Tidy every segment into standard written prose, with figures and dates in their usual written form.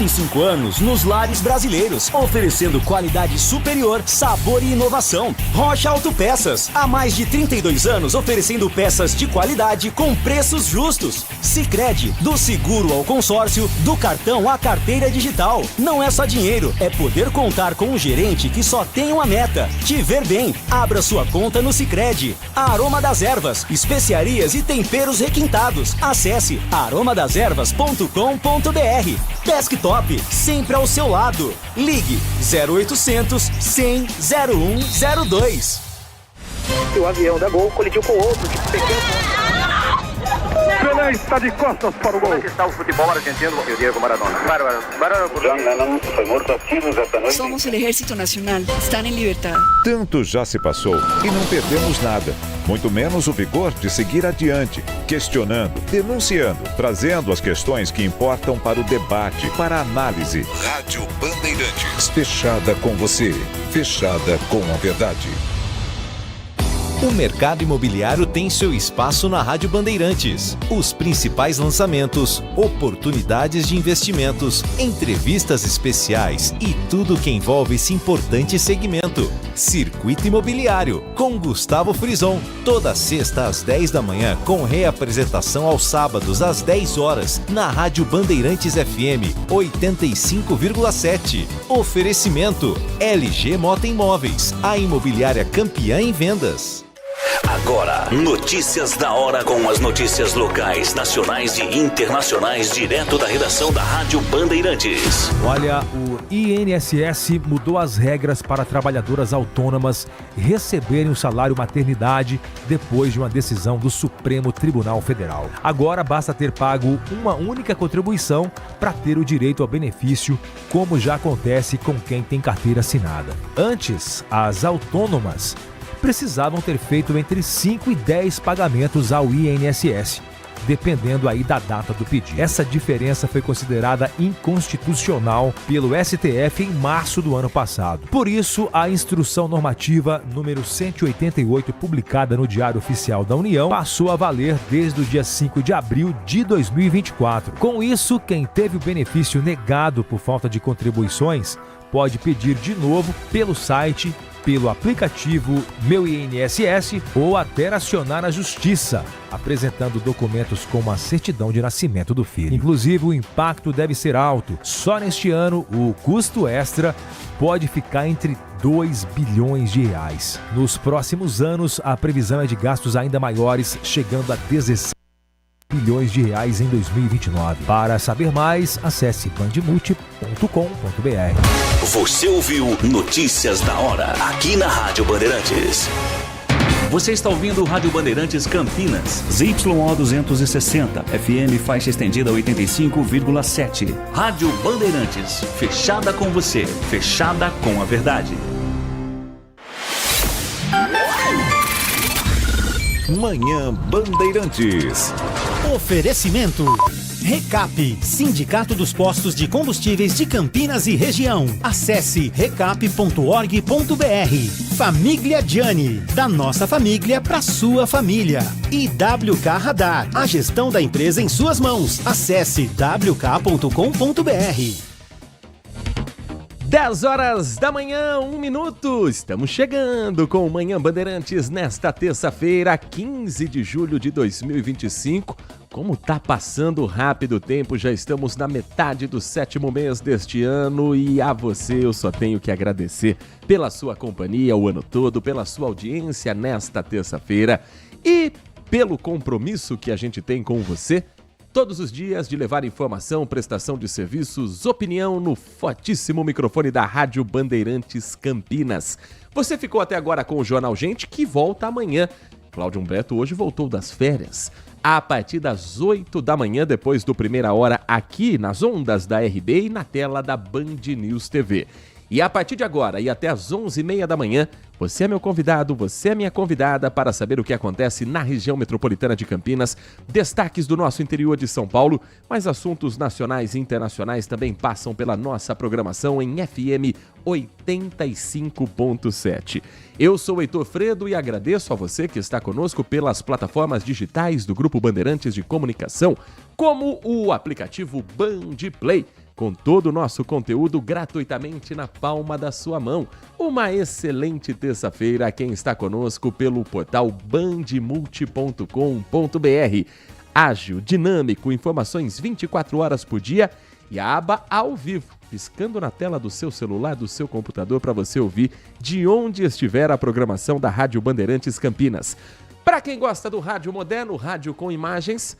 5 anos nos lares brasileiros, oferecendo qualidade superior, sabor e inovação. Rocha Autopeças, há mais de 32 anos oferecendo peças de qualidade com preços justos. Sicredi, do seguro ao consórcio, do cartão à carteira digital. Não é só dinheiro, é poder contar com um gerente que só tem uma meta: te ver bem. Abra sua conta no Sicredi. Aroma das Ervas, especiarias e temperos requintados. Acesse aromadeservas.com.br. Desktop, sempre ao seu lado. Ligue 0800 100 0102. O avião da Gol colidiu com outro de pequeno. Pelé está de costas para o gol. Como é que está o futebol argentino e o Diego Maradona? John Lennon foi morto a tiros esta noite. Somos o Ejército Nacional. Estão em liberdade. Tanto já se passou e não perdemos nada. Muito menos o vigor de seguir adiante, questionando, denunciando, trazendo as questões que importam para o debate, para a análise. Rádio Bandeirantes. Fechada com você. Fechada com a verdade. O mercado imobiliário tem seu espaço na Rádio Bandeirantes. Os principais lançamentos, oportunidades de investimentos, entrevistas especiais e tudo que envolve esse importante segmento. Circuito Imobiliário, com Gustavo Frison. Toda sexta às 10 da manhã, com reapresentação aos sábados às 10 horas, na Rádio Bandeirantes FM 85,7. Oferecimento: LG Mota Imóveis, a imobiliária campeã em vendas. Agora, notícias da hora com as notícias locais, nacionais e internacionais, direto da redação da Rádio Bandeirantes. Olha, o INSS mudou as regras para trabalhadoras autônomas receberem o salário maternidade depois de uma decisão do Supremo Tribunal Federal. Agora basta ter pago uma única contribuição para ter o direito ao benefício, como já acontece com quem tem carteira assinada. Antes, as autônomas precisavam ter feito entre 5 e 10 pagamentos ao INSS, dependendo aí da data do pedido. Essa diferença foi considerada inconstitucional pelo STF em março do ano passado. Por isso, a Instrução Normativa número 188, publicada no Diário Oficial da União, passou a valer desde o dia 5 de abril de 2024. Com isso, quem teve o benefício negado por falta de contribuições pode pedir de novo pelo site, pelo aplicativo Meu INSS ou até acionar a Justiça, apresentando documentos como a certidão de nascimento do filho. Inclusive, o impacto deve ser alto. Só neste ano, o custo extra pode ficar entre 2 bilhões de reais. Nos próximos anos, a previsão é de gastos ainda maiores, chegando a 17 bilhões de reais em 2029. Para saber mais, acesse bandmulti.com.br. Você ouviu Notícias da Hora, aqui na Rádio Bandeirantes. Você está ouvindo Rádio Bandeirantes Campinas, ZYO 260, FM faixa estendida 85,7. Rádio Bandeirantes, fechada com você, fechada com a verdade. Manhã Bandeirantes. Oferecimento: Recap, Sindicato dos Postos de Combustíveis de Campinas e Região. Acesse recap.org.br. Família Gianni, da nossa família para sua família. E WK Radar, a gestão da empresa em suas mãos. Acesse wk.com.br. 10 horas da manhã, 1 minuto. Estamos chegando com o Manhã Bandeirantes nesta terça-feira, 15 de julho de 2025. Como tá passando rápido o tempo, já estamos na metade do 7º mês deste ano e a você eu só tenho que agradecer pela sua companhia o ano todo, pela sua audiência nesta terça-feira e pelo compromisso que a gente tem com você todos os dias de levar informação, prestação de serviços, opinião no fortíssimo microfone da Rádio Bandeirantes Campinas. Você ficou até agora com o Jornal Gente, que volta amanhã. Cláudio Humberto hoje voltou das férias. A partir das 8 da manhã, depois do Primeira Hora, aqui nas ondas da RB e na tela da Band News TV. E a partir de agora e até às 11h30 da manhã, você é meu convidado, você é minha convidada para saber o que acontece na região metropolitana de Campinas, destaques do nosso interior de São Paulo, mas assuntos nacionais e internacionais também passam pela nossa programação em FM 85.7. Eu sou Heitor Fredo e agradeço a você que está conosco pelas plataformas digitais do Grupo Bandeirantes de Comunicação, como o aplicativo Band Play. com todo o nosso conteúdo gratuitamente na palma da sua mão. Uma excelente terça-feira a quem está conosco pelo portal bandmulti.com.br. Ágil, dinâmico, informações 24 horas por dia e a aba ao vivo, piscando na tela do seu celular, do seu computador, para você ouvir de onde estiver a programação da Rádio Bandeirantes Campinas. Para quem gosta do rádio moderno, rádio com imagens,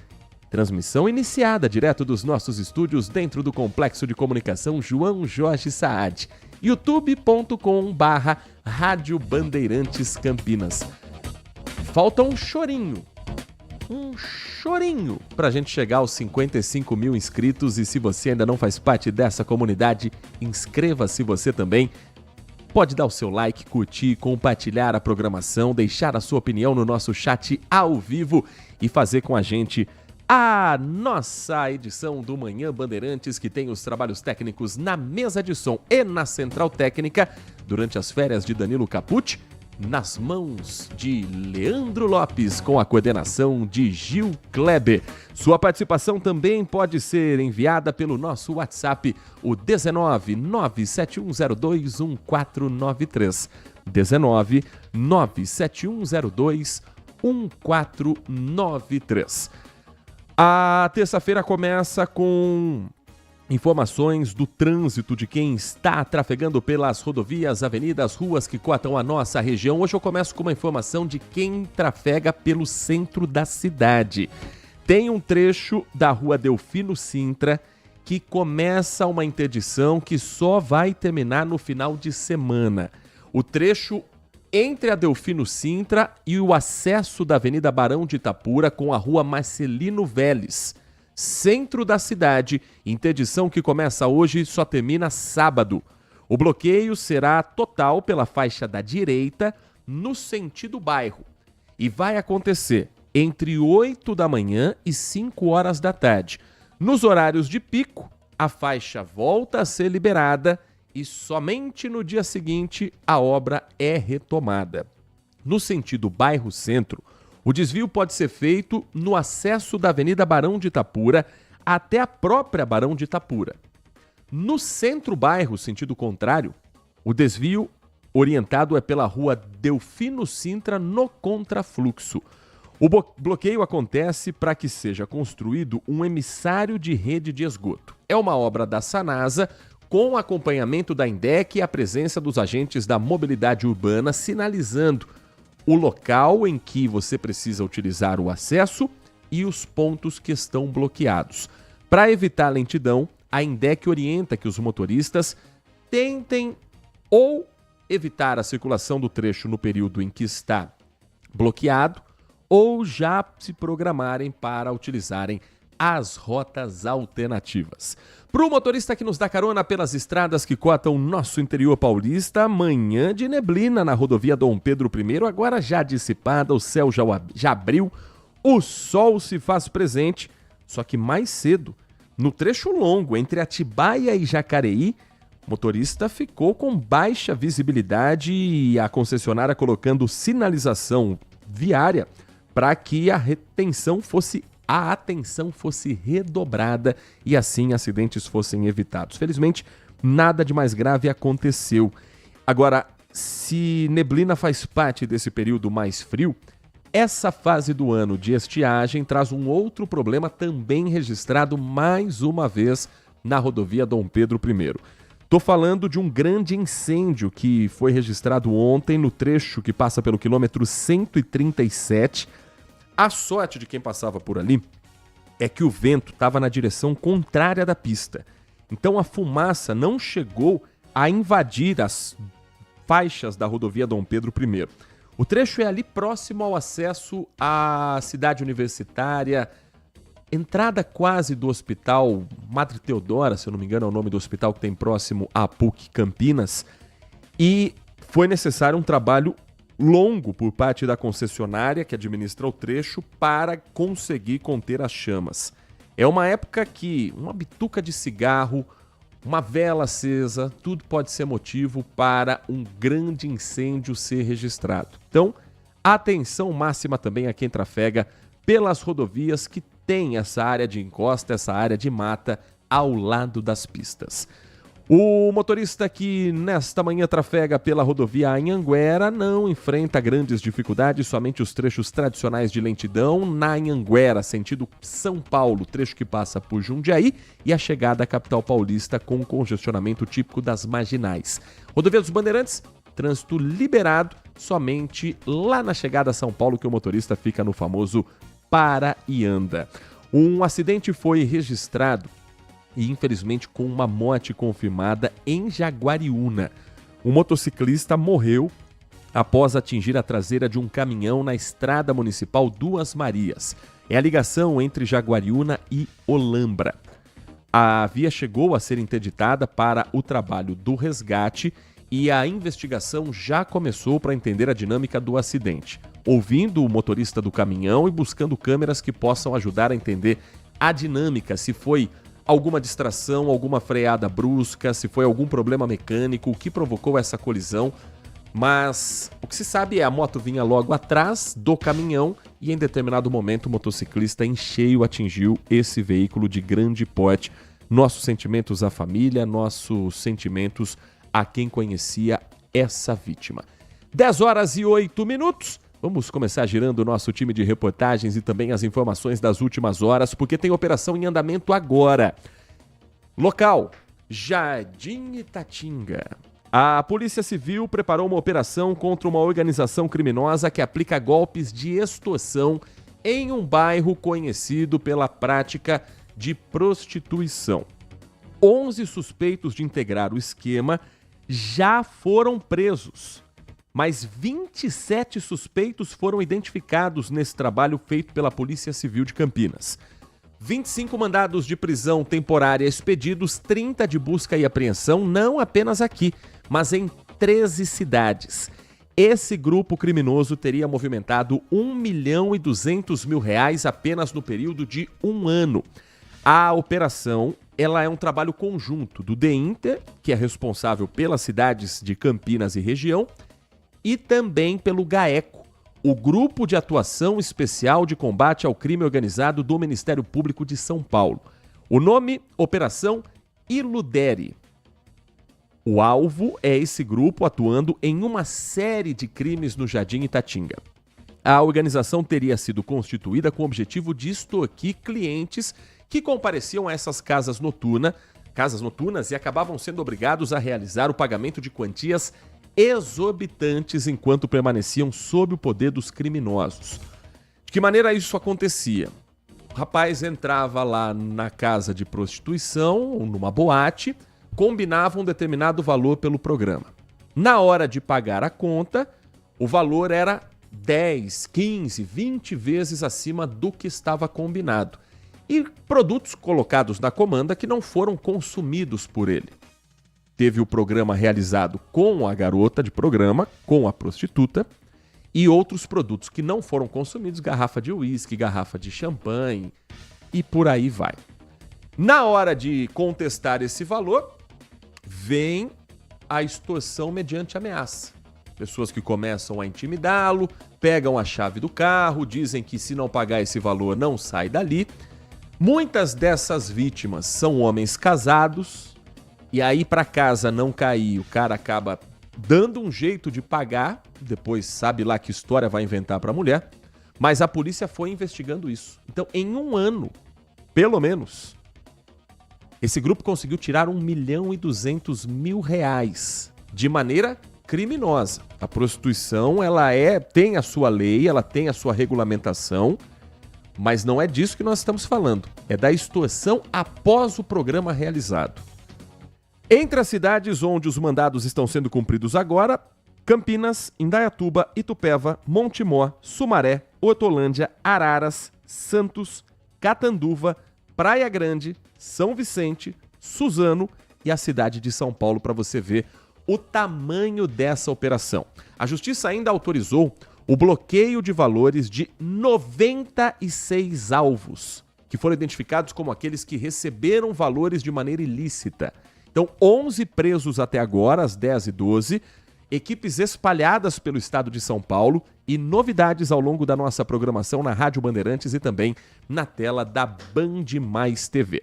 transmissão iniciada direto dos nossos estúdios dentro do Complexo de Comunicação João Jorge Saad. youtube.com/Rádio Bandeirantes Campinas. Falta um chorinho pra gente chegar aos 55 mil inscritos, e se você ainda não faz parte dessa comunidade, inscreva-se você também. Pode dar o seu like, curtir, compartilhar a programação, deixar a sua opinião no nosso chat ao vivo e fazer com a gente a nossa edição do Manhã Bandeirantes, que tem os trabalhos técnicos na mesa de som e na central técnica durante as férias de Danilo Capucci, nas mãos de Leandro Lopes, com a coordenação de Gil Kleber. Sua participação também pode ser enviada pelo nosso WhatsApp, o 19971021493. 19971021493. A terça-feira começa com informações do trânsito de quem está trafegando pelas rodovias, avenidas, ruas que cortam a nossa região. Hoje eu começo com uma informação de quem trafega pelo centro da cidade. Tem um trecho da rua Delfino Sintra que começa uma interdição que só vai terminar no final de semana. O trecho entre a Delfino Sintra e o acesso da Avenida Barão de Itapura com a rua Marcelino Vélez. Centro da cidade, interdição que começa hoje e só termina sábado. O bloqueio será total pela faixa da direita no sentido bairro e vai acontecer entre 8 da manhã e 5 horas da tarde. Nos horários de pico, a faixa volta a ser liberada e somente no dia seguinte a obra é retomada. No sentido bairro-centro, o desvio pode ser feito no acesso da Avenida Barão de Itapura até a própria Barão de Itapura. No centro-bairro, sentido contrário, o desvio orientado é pela rua Delfino Sintra no contrafluxo. O bloqueio acontece para que seja construído um emissário de rede de esgoto. É uma obra da Sanasa, com acompanhamento da INDEC e a presença dos agentes da mobilidade urbana sinalizando o local em que você precisa utilizar o acesso e os pontos que estão bloqueados. Para evitar lentidão, a INDEC orienta que os motoristas tentem ou evitar a circulação do trecho no período em que está bloqueado ou já se programarem para utilizarem as rotas alternativas. Para o motorista que nos dá carona pelas estradas que cortam o nosso interior paulista, manhã de neblina na rodovia Dom Pedro I, agora já dissipada, o céu já abriu, o sol se faz presente, só que mais cedo, no trecho longo entre Atibaia e Jacareí, o motorista ficou com baixa visibilidade e a concessionária colocando sinalização viária para que a atenção fosse redobrada e assim acidentes fossem evitados. Felizmente, nada de mais grave aconteceu. Agora, se neblina faz parte desse período mais frio, essa fase do ano de estiagem traz um outro problema também registrado mais uma vez na rodovia Dom Pedro I. Estou falando de um grande incêndio que foi registrado ontem no trecho que passa pelo quilômetro 137. A sorte de quem passava por ali é que o vento estava na direção contrária da pista. Então a fumaça não chegou a invadir as faixas da rodovia Dom Pedro I. O trecho é ali próximo ao acesso à cidade universitária, entrada quase do hospital Madre Teodora, se eu não me engano é o nome do hospital que tem próximo à PUC Campinas, e foi necessário um trabalho longo por parte da concessionária que administra o trecho para conseguir conter as chamas. É uma época que uma bituca de cigarro, uma vela acesa, tudo pode ser motivo para um grande incêndio ser registrado. Então, atenção máxima também a quem trafega pelas rodovias que tem essa área de encosta, essa área de mata ao lado das pistas. O motorista que nesta manhã trafega pela rodovia Anhanguera não enfrenta grandes dificuldades, somente os trechos tradicionais de lentidão na Anhanguera, sentido São Paulo, trecho que passa por Jundiaí e a chegada à capital paulista com congestionamento típico das marginais. Rodovia dos Bandeirantes, trânsito liberado somente lá na chegada a São Paulo, que o motorista fica no famoso para e anda. Um acidente foi registrado e infelizmente com uma morte confirmada em Jaguariúna. Um motociclista morreu após atingir a traseira de um caminhão na estrada municipal Duas Marias. É a ligação entre Jaguariúna e Olambra. A via chegou a ser interditada para o trabalho do resgate e a investigação já começou para entender a dinâmica do acidente, ouvindo o motorista do caminhão e buscando câmeras que possam ajudar a entender a dinâmica, se foi alguma distração, alguma freada brusca, se foi algum problema mecânico, o que provocou essa colisão. Mas o que se sabe é a moto vinha logo atrás do caminhão e em determinado momento o motociclista em cheio atingiu esse veículo de grande porte. Nossos sentimentos à família, nossos sentimentos a quem conhecia essa vítima. 10h08. Vamos começar girando o nosso time de reportagens e também as informações das últimas horas, porque tem operação em andamento agora. Local: Jardim Itatinga. A Polícia Civil preparou uma operação contra uma organização criminosa que aplica golpes de extorsão em um bairro conhecido pela prática de prostituição. 11 suspeitos de integrar o esquema já foram presos, mas 27 suspeitos foram identificados nesse trabalho feito pela Polícia Civil de Campinas. 25 mandados de prisão temporária expedidos, 30 de busca e apreensão, não apenas aqui, mas em 13 cidades. Esse grupo criminoso teria movimentado R$1.200.000 apenas no período de um ano. A operação ela é um trabalho conjunto do DEINTER, que é responsável pelas cidades de Campinas e região, e também pelo GAECO, o Grupo de Atuação Especial de Combate ao Crime Organizado do Ministério Público de São Paulo. O nome, Operação Iludere. O alvo é esse grupo atuando em uma série de crimes no Jardim Itatinga. A organização teria sido constituída com o objetivo de extorquir clientes que compareciam a essas casas noturnas e acabavam sendo obrigados a realizar o pagamento de quantias exorbitantes enquanto permaneciam sob o poder dos criminosos. De que maneira isso acontecia? O rapaz entrava lá na casa de prostituição ou numa boate, combinava um determinado valor pelo programa. Na hora de pagar a conta, o valor era 10, 15, 20 vezes acima do que estava combinado. E produtos colocados na comanda que não foram consumidos por ele. Teve o programa realizado com a garota de programa, com a prostituta, e outros produtos que não foram consumidos, garrafa de uísque, garrafa de champanhe e por aí vai. Na hora de contestar esse valor, vem a extorsão mediante ameaça. Pessoas que começam a intimidá-lo, pegam a chave do carro, dizem que se não pagar esse valor não sai dali. Muitas dessas vítimas são homens casados, e aí para casa não cair, o cara acaba dando um jeito de pagar, depois sabe lá que história vai inventar para a mulher, mas a polícia foi investigando isso. Então, em um ano, pelo menos, esse grupo conseguiu tirar R$1.200.000 de maneira criminosa. A prostituição, ela tem a sua lei, ela tem a sua regulamentação, mas não é disso que nós estamos falando. É da extorsão após o programa realizado. Entre as cidades onde os mandados estão sendo cumpridos agora, Campinas, Indaiatuba, Itupeva, Montemor, Sumaré, Hortolândia, Araras, Santos, Catanduva, Praia Grande, São Vicente, Suzano e a cidade de São Paulo, para você ver o tamanho dessa operação. A Justiça ainda autorizou o bloqueio de valores de 96 alvos, que foram identificados como aqueles que receberam valores de maneira ilícita. Então, 11 presos até agora, às 10h12, equipes espalhadas pelo estado de São Paulo e novidades ao longo da nossa programação na Rádio Bandeirantes e também na tela da Band Mais TV.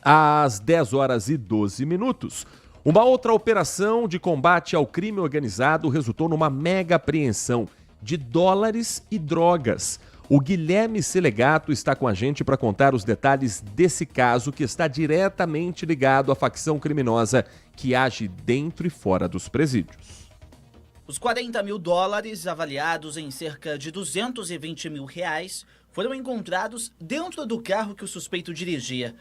às 10 horas e 12 minutos. Uma outra operação de combate ao crime organizado resultou numa mega apreensão de dólares e drogas. O Guilherme Selegato está com a gente para contar os detalhes desse caso que está diretamente ligado à facção criminosa que age dentro e fora dos presídios. Os 40 mil dólares, avaliados em cerca de 220 mil reais, foram encontrados dentro do carro que o suspeito dirigia.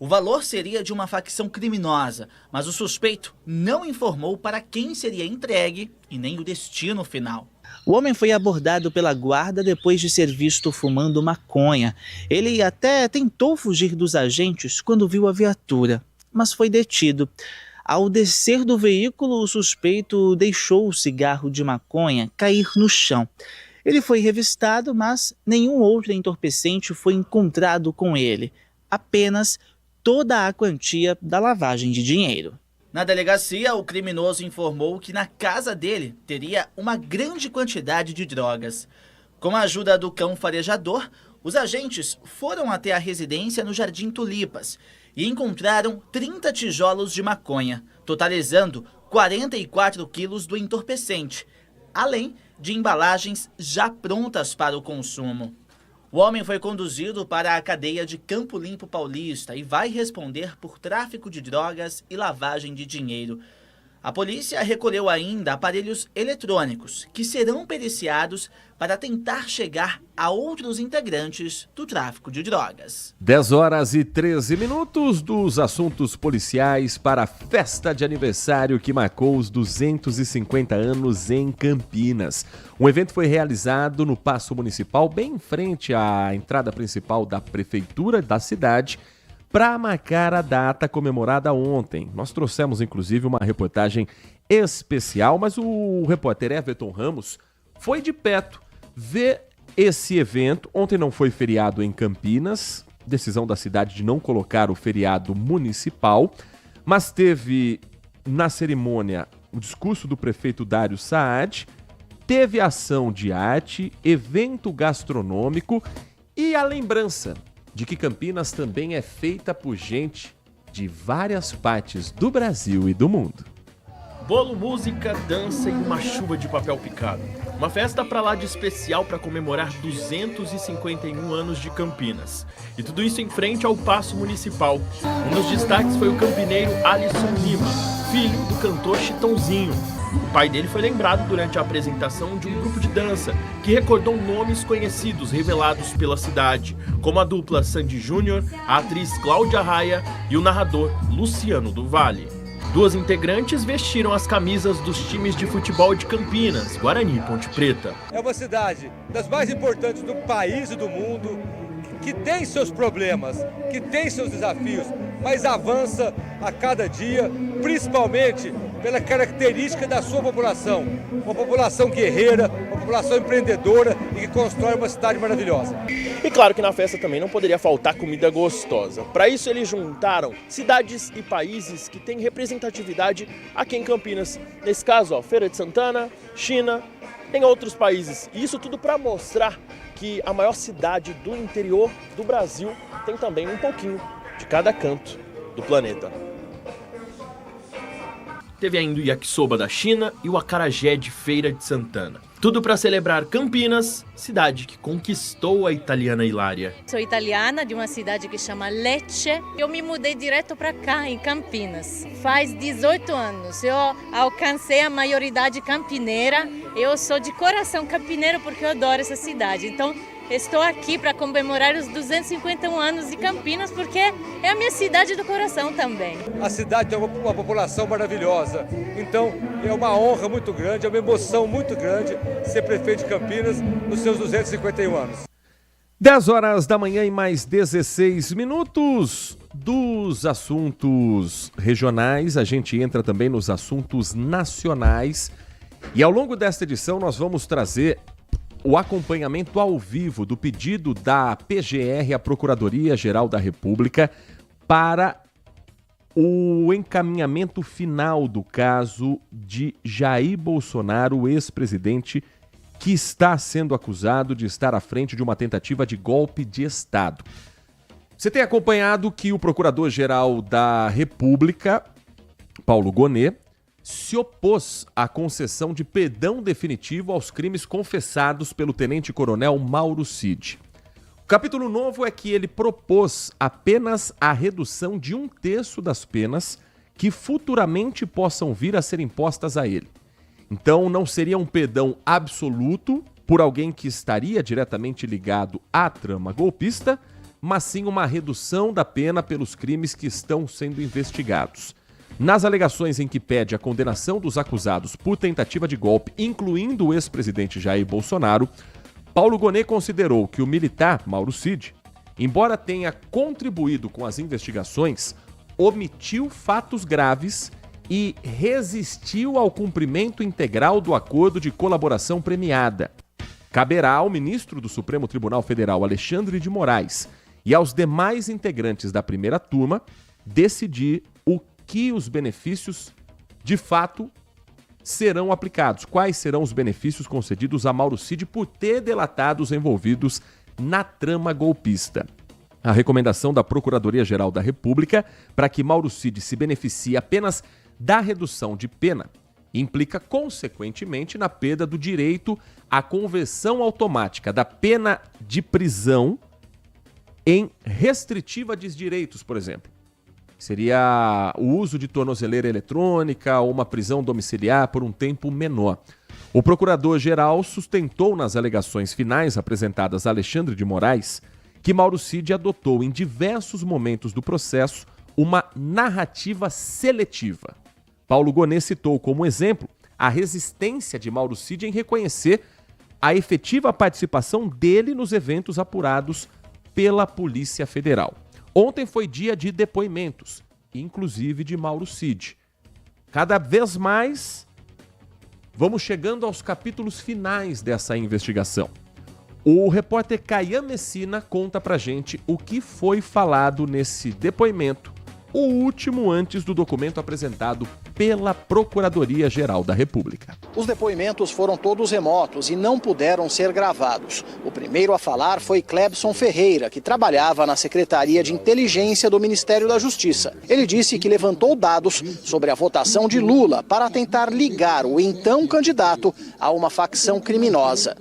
O valor seria de uma facção criminosa, mas o suspeito não informou para quem seria entregue e nem o destino final. O homem foi abordado pela guarda depois de ser visto fumando maconha. Ele até tentou fugir dos agentes quando viu a viatura, mas foi detido. Ao descer do veículo, o suspeito deixou o cigarro de maconha cair no chão. Ele foi revistado, mas nenhum outro entorpecente foi encontrado com ele. Apenas toda a quantia da lavagem de dinheiro. Na delegacia, o criminoso informou que na casa dele teria uma grande quantidade de drogas. Com a ajuda do cão farejador, os agentes foram até a residência no Jardim Tulipas e encontraram 30 tijolos de maconha, totalizando 44 quilos do entorpecente, além de embalagens já prontas para o consumo. O homem foi conduzido para a cadeia de Campo Limpo Paulista e vai responder por tráfico de drogas e lavagem de dinheiro. A polícia recolheu ainda aparelhos eletrônicos que serão periciados para tentar chegar a outros integrantes do tráfico de drogas. 10 horas e 13 minutos dos assuntos policiais para a festa de aniversário que marcou os 250 anos em Campinas. Um evento foi realizado no Paço Municipal, bem em frente à entrada principal da prefeitura da cidade, para marcar a data comemorada ontem. Nós trouxemos, inclusive, uma reportagem especial, mas o repórter Everton Ramos foi de perto ver esse evento. Ontem não foi feriado em Campinas, decisão da cidade de não colocar o feriado municipal, mas teve na cerimônia o discurso do prefeito Dário Saad, teve ação de arte, evento gastronômico e a lembrança de que Campinas também é feita por gente de várias partes do Brasil e do mundo. Bolo, música, dança e uma chuva de papel picado. Uma festa pra lá de especial para comemorar 251 anos de Campinas. E tudo isso em frente ao Paço Municipal. Um dos destaques foi o campineiro Alisson Lima, filho do cantor Chitãozinho. O pai dele foi lembrado durante a apresentação de um grupo de dança que recordou nomes conhecidos revelados pela cidade, como a dupla Sandy Júnior, a atriz Cláudia Raia e o narrador Luciano do Vale. Duas integrantes vestiram as camisas dos times de futebol de Campinas, Guarani e Ponte Preta. É uma cidade das mais importantes do país e do mundo, que tem seus problemas, que tem seus desafios, mas avança a cada dia, principalmente pela característica da sua população. Uma população guerreira, uma população empreendedora e que constrói uma cidade maravilhosa. E claro que na festa também não poderia faltar comida gostosa. Para isso eles juntaram cidades e países que têm representatividade aqui em Campinas. Nesse caso, Feira de Santana, China, em outros países. E isso tudo para mostrar que a maior cidade do interior do Brasil tem também um pouquinho de cada canto do planeta. Teve ainda o yakisoba da China e o acarajé de Feira de Santana. Tudo para celebrar Campinas, cidade que conquistou a italiana Hilária. Sou italiana de uma cidade que chama Lecce. Eu me mudei direto para cá, em Campinas. Faz 18 anos. Eu alcancei a maioridade campineira. Eu sou de coração campineiro porque eu adoro essa cidade. Então, estou aqui para comemorar os 251 anos de Campinas, porque é a minha cidade do coração também. A cidade tem uma população maravilhosa, então é uma honra muito grande, é uma emoção muito grande ser prefeito de Campinas nos seus 251 anos. 10 horas da manhã e mais 16 minutos. Dos assuntos regionais, a gente entra também nos assuntos nacionais. E ao longo desta edição nós vamos trazer o acompanhamento ao vivo do pedido da PGR, a Procuradoria-Geral da República, para o encaminhamento final do caso de Jair Bolsonaro, o ex-presidente que está sendo acusado de estar à frente de uma tentativa de golpe de Estado. Você tem acompanhado que o Procurador-Geral da República, Paulo Gonet, se opôs à concessão de perdão definitivo aos crimes confessados pelo tenente-coronel Mauro Cid. O capítulo novo é que ele propôs apenas a redução de 1/3 das penas que futuramente possam vir a ser impostas a ele. Então não seria um perdão absoluto por alguém que estaria diretamente ligado à trama golpista, mas sim uma redução da pena pelos crimes que estão sendo investigados. Nas alegações em que pede a condenação dos acusados por tentativa de golpe, incluindo o ex-presidente Jair Bolsonaro, Paulo Gonet considerou que o militar Mauro Cid, embora tenha contribuído com as investigações, omitiu fatos graves e resistiu ao cumprimento integral do acordo de colaboração premiada. Caberá ao ministro do Supremo Tribunal Federal, Alexandre de Moraes, e aos demais integrantes da primeira turma decidir o que os benefícios, de fato, serão aplicados. Quais serão os benefícios concedidos a Mauro Cid por ter delatado os envolvidos na trama golpista. A recomendação da Procuradoria-Geral da República para que Mauro Cid se beneficie apenas da redução de pena implica, consequentemente, na perda do direito à conversão automática da pena de prisão em restritiva de direitos, por exemplo. Seria o uso de tornozeleira eletrônica ou uma prisão domiciliar por um tempo menor. O procurador-geral sustentou nas alegações finais apresentadas a Alexandre de Moraes que Mauro Cid adotou em diversos momentos do processo uma narrativa seletiva. Paulo Gonet citou como exemplo a resistência de Mauro Cid em reconhecer a efetiva participação dele nos eventos apurados pela Polícia Federal. Ontem foi dia de depoimentos, inclusive de Mauro Cid. Cada vez mais, vamos chegando aos capítulos finais dessa investigação. O repórter Caian Messina conta pra gente o que foi falado nesse depoimento, o último antes do documento apresentado pela Procuradoria-Geral da República. Os depoimentos foram todos remotos e não puderam ser gravados. O primeiro a falar foi Clebson Ferreira, que trabalhava na Secretaria de Inteligência do Ministério da Justiça. Ele disse que levantou dados sobre a votação de Lula para tentar ligar o então candidato a uma facção criminosa.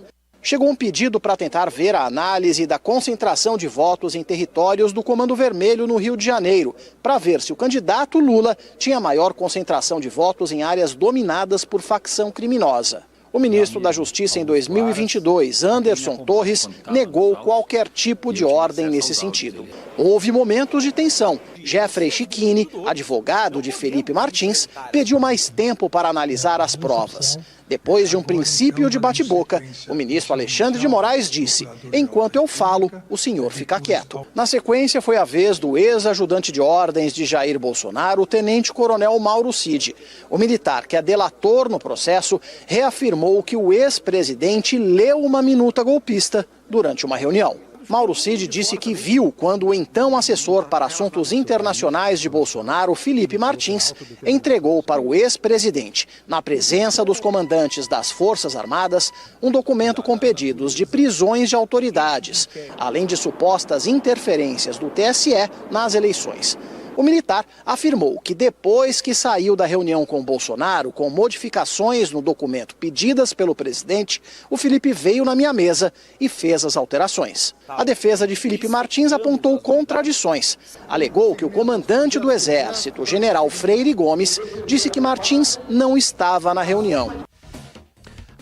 Chegou um pedido para tentar ver a análise da concentração de votos em territórios do Comando Vermelho no Rio de Janeiro, para ver se o candidato Lula tinha maior concentração de votos em áreas dominadas por facção criminosa. O ministro da Justiça em 2022, Anderson Torres, negou qualquer tipo de ordem nesse sentido. Houve momentos de tensão. Jeffrey Chiquini, advogado de Felipe Martins, pediu mais tempo para analisar as provas. Depois de um princípio de bate-boca, o ministro Alexandre de Moraes disse: "Enquanto eu falo, o senhor fica quieto". Na sequência, foi a vez do ex-ajudante de ordens de Jair Bolsonaro, o tenente-coronel Mauro Cid. O militar, que é delator no processo, reafirmou que o ex-presidente leu uma minuta golpista durante uma reunião. Mauro Cid disse que viu quando o então assessor para assuntos internacionais de Bolsonaro, Felipe Martins, entregou para o ex-presidente, na presença dos comandantes das Forças Armadas, um documento com pedidos de prisões de autoridades, além de supostas interferências do TSE nas eleições. O militar afirmou que depois que saiu da reunião com Bolsonaro, com modificações no documento pedidas pelo presidente, o Felipe veio na minha mesa e fez as alterações. A defesa de Felipe Martins apontou contradições. Alegou que o comandante do Exército, o general Freire Gomes, disse que Martins não estava na reunião.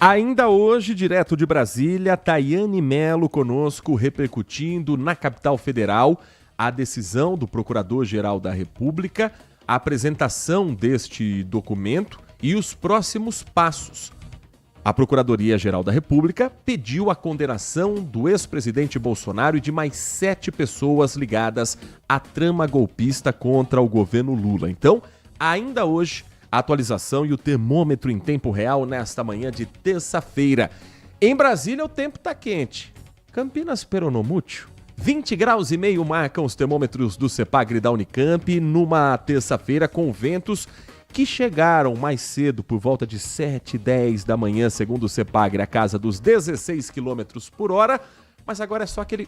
Ainda hoje, direto de Brasília, Tayane Mello conosco, repercutindo na capital federal a decisão do Procurador-Geral da República, a apresentação deste documento e os próximos passos. A Procuradoria-Geral da República pediu a condenação do ex-presidente Bolsonaro e de mais 7 pessoas ligadas à trama golpista contra o governo Lula. Então, ainda hoje, a atualização e o termômetro em tempo real nesta manhã de terça-feira. Em Brasília, o tempo está quente. Campinas Peronomútil. 20 graus e meio marcam os termômetros do CEPAGRE da Unicamp numa terça-feira com ventos que chegaram mais cedo por volta de 7h10 da manhã, segundo o CEPAGRE, a casa dos 16 km por hora, mas agora é só aquele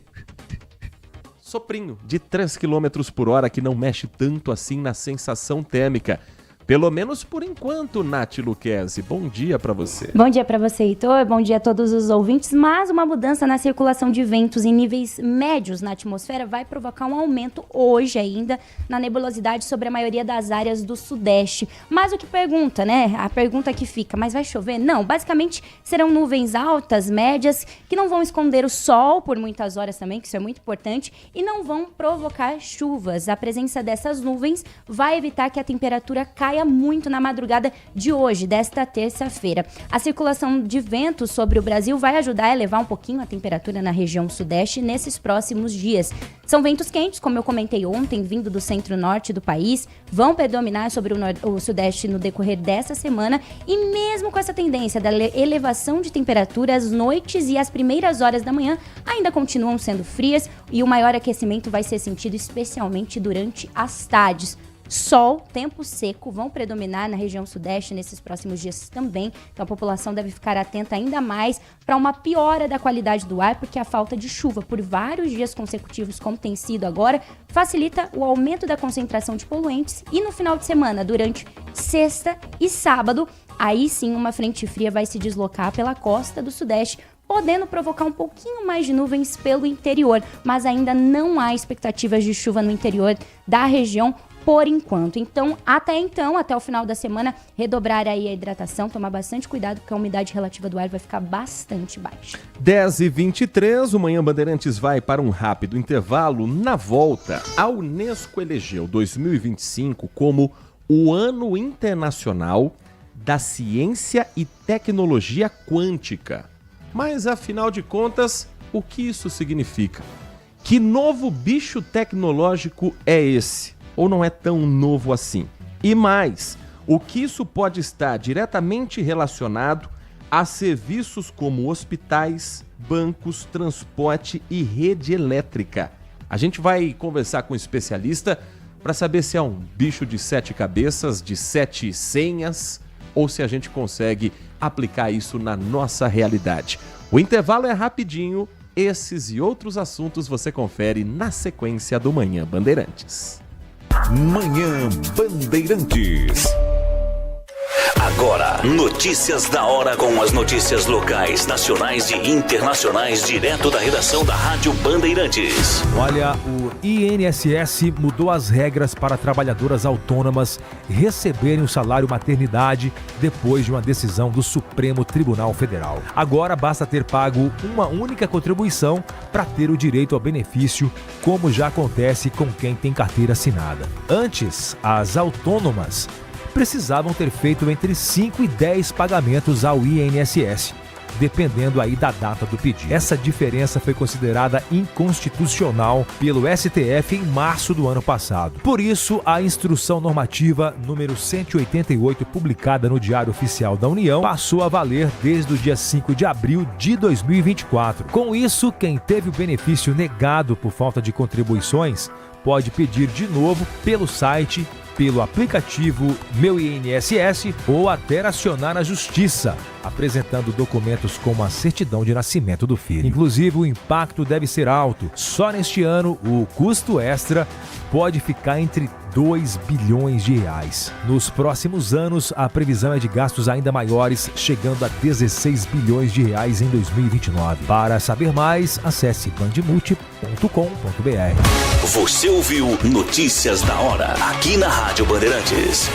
soprinho de 3 km por hora que não mexe tanto assim na sensação térmica. Pelo menos por enquanto, Nath Luquezzi. Bom dia para você. Bom dia para você, Heitor. Bom dia a todos os ouvintes. Mas uma mudança na circulação de ventos em níveis médios na atmosfera vai provocar um aumento hoje ainda na nebulosidade sobre a maioria das áreas do Sudeste. Mas o que pergunta, né? A pergunta que fica, mas vai chover? Não, basicamente serão nuvens altas, médias, que não vão esconder o sol por muitas horas também, que isso é muito importante, e não vão provocar chuvas. A presença dessas nuvens vai evitar que a temperatura caia muito na madrugada de hoje, desta terça-feira. A circulação de ventos sobre o Brasil vai ajudar a elevar um pouquinho a temperatura na região sudeste nesses próximos dias. São ventos quentes, como eu comentei ontem, vindo do centro-norte do país, vão predominar sobre o sudeste no decorrer dessa semana, e mesmo com essa tendência da elevação de temperatura, as noites e as primeiras horas da manhã ainda continuam sendo frias, e o maior aquecimento vai ser sentido especialmente durante as tardes. Sol, tempo seco vão predominar na região sudeste nesses próximos dias também, então a população deve ficar atenta ainda mais para uma piora da qualidade do ar, porque a falta de chuva por vários dias consecutivos, como tem sido agora, facilita o aumento da concentração de poluentes, e no final de semana, durante sexta e sábado, aí sim uma frente fria vai se deslocar pela costa do sudeste, podendo provocar um pouquinho mais de nuvens pelo interior, mas ainda não há expectativas de chuva no interior da região por enquanto. Então, até o final da semana, redobrar aí a hidratação, tomar bastante cuidado, porque a umidade relativa do ar vai ficar bastante baixa. 10h23, o Manhã Bandeirantes vai para um rápido intervalo. Na volta, a Unesco elegeu 2025 como o Ano Internacional da Ciência e Tecnologia Quântica. Mas, afinal de contas, o que isso significa? Que novo bicho tecnológico é esse? Ou não é tão novo assim? E mais, o que isso pode estar diretamente relacionado a serviços como hospitais, bancos, transporte e rede elétrica? A gente vai conversar com um especialista para saber se é um bicho de 7 cabeças, de 7 senhas, ou se a gente consegue aplicar isso na nossa realidade. O intervalo é rapidinho, esses e outros assuntos você confere na sequência do Manhã Bandeirantes. Manhã Bandeirantes. Agora, notícias da hora com as notícias locais, nacionais e internacionais, direto da redação da Rádio Bandeirantes. Olha, o INSS mudou as regras para trabalhadoras autônomas receberem o salário maternidade depois de uma decisão do Supremo Tribunal Federal. Agora basta ter pago uma única contribuição para ter o direito ao benefício, como já acontece com quem tem carteira assinada. Antes, as autônomas precisavam ter feito entre 5 e 10 pagamentos ao INSS, dependendo aí da data do pedido. Essa diferença foi considerada inconstitucional pelo STF em março do ano passado. Por isso, a Instrução Normativa número 188, publicada no Diário Oficial da União, passou a valer desde o dia 5 de abril de 2024. Com isso, quem teve o benefício negado por falta de contribuições pode pedir de novo pelo site, pelo aplicativo Meu INSS ou até acionar a Justiça, apresentando documentos como a certidão de nascimento do filho. Inclusive, o impacto deve ser alto. Só neste ano, o custo extra pode ficar entre 2 bilhões de reais. Nos próximos anos, a previsão é de gastos ainda maiores, chegando a 16 bilhões de reais em 2029. Para saber mais, acesse bandmulti.com.br. Você ouviu Notícias da Hora, aqui na Rádio Bandeirantes.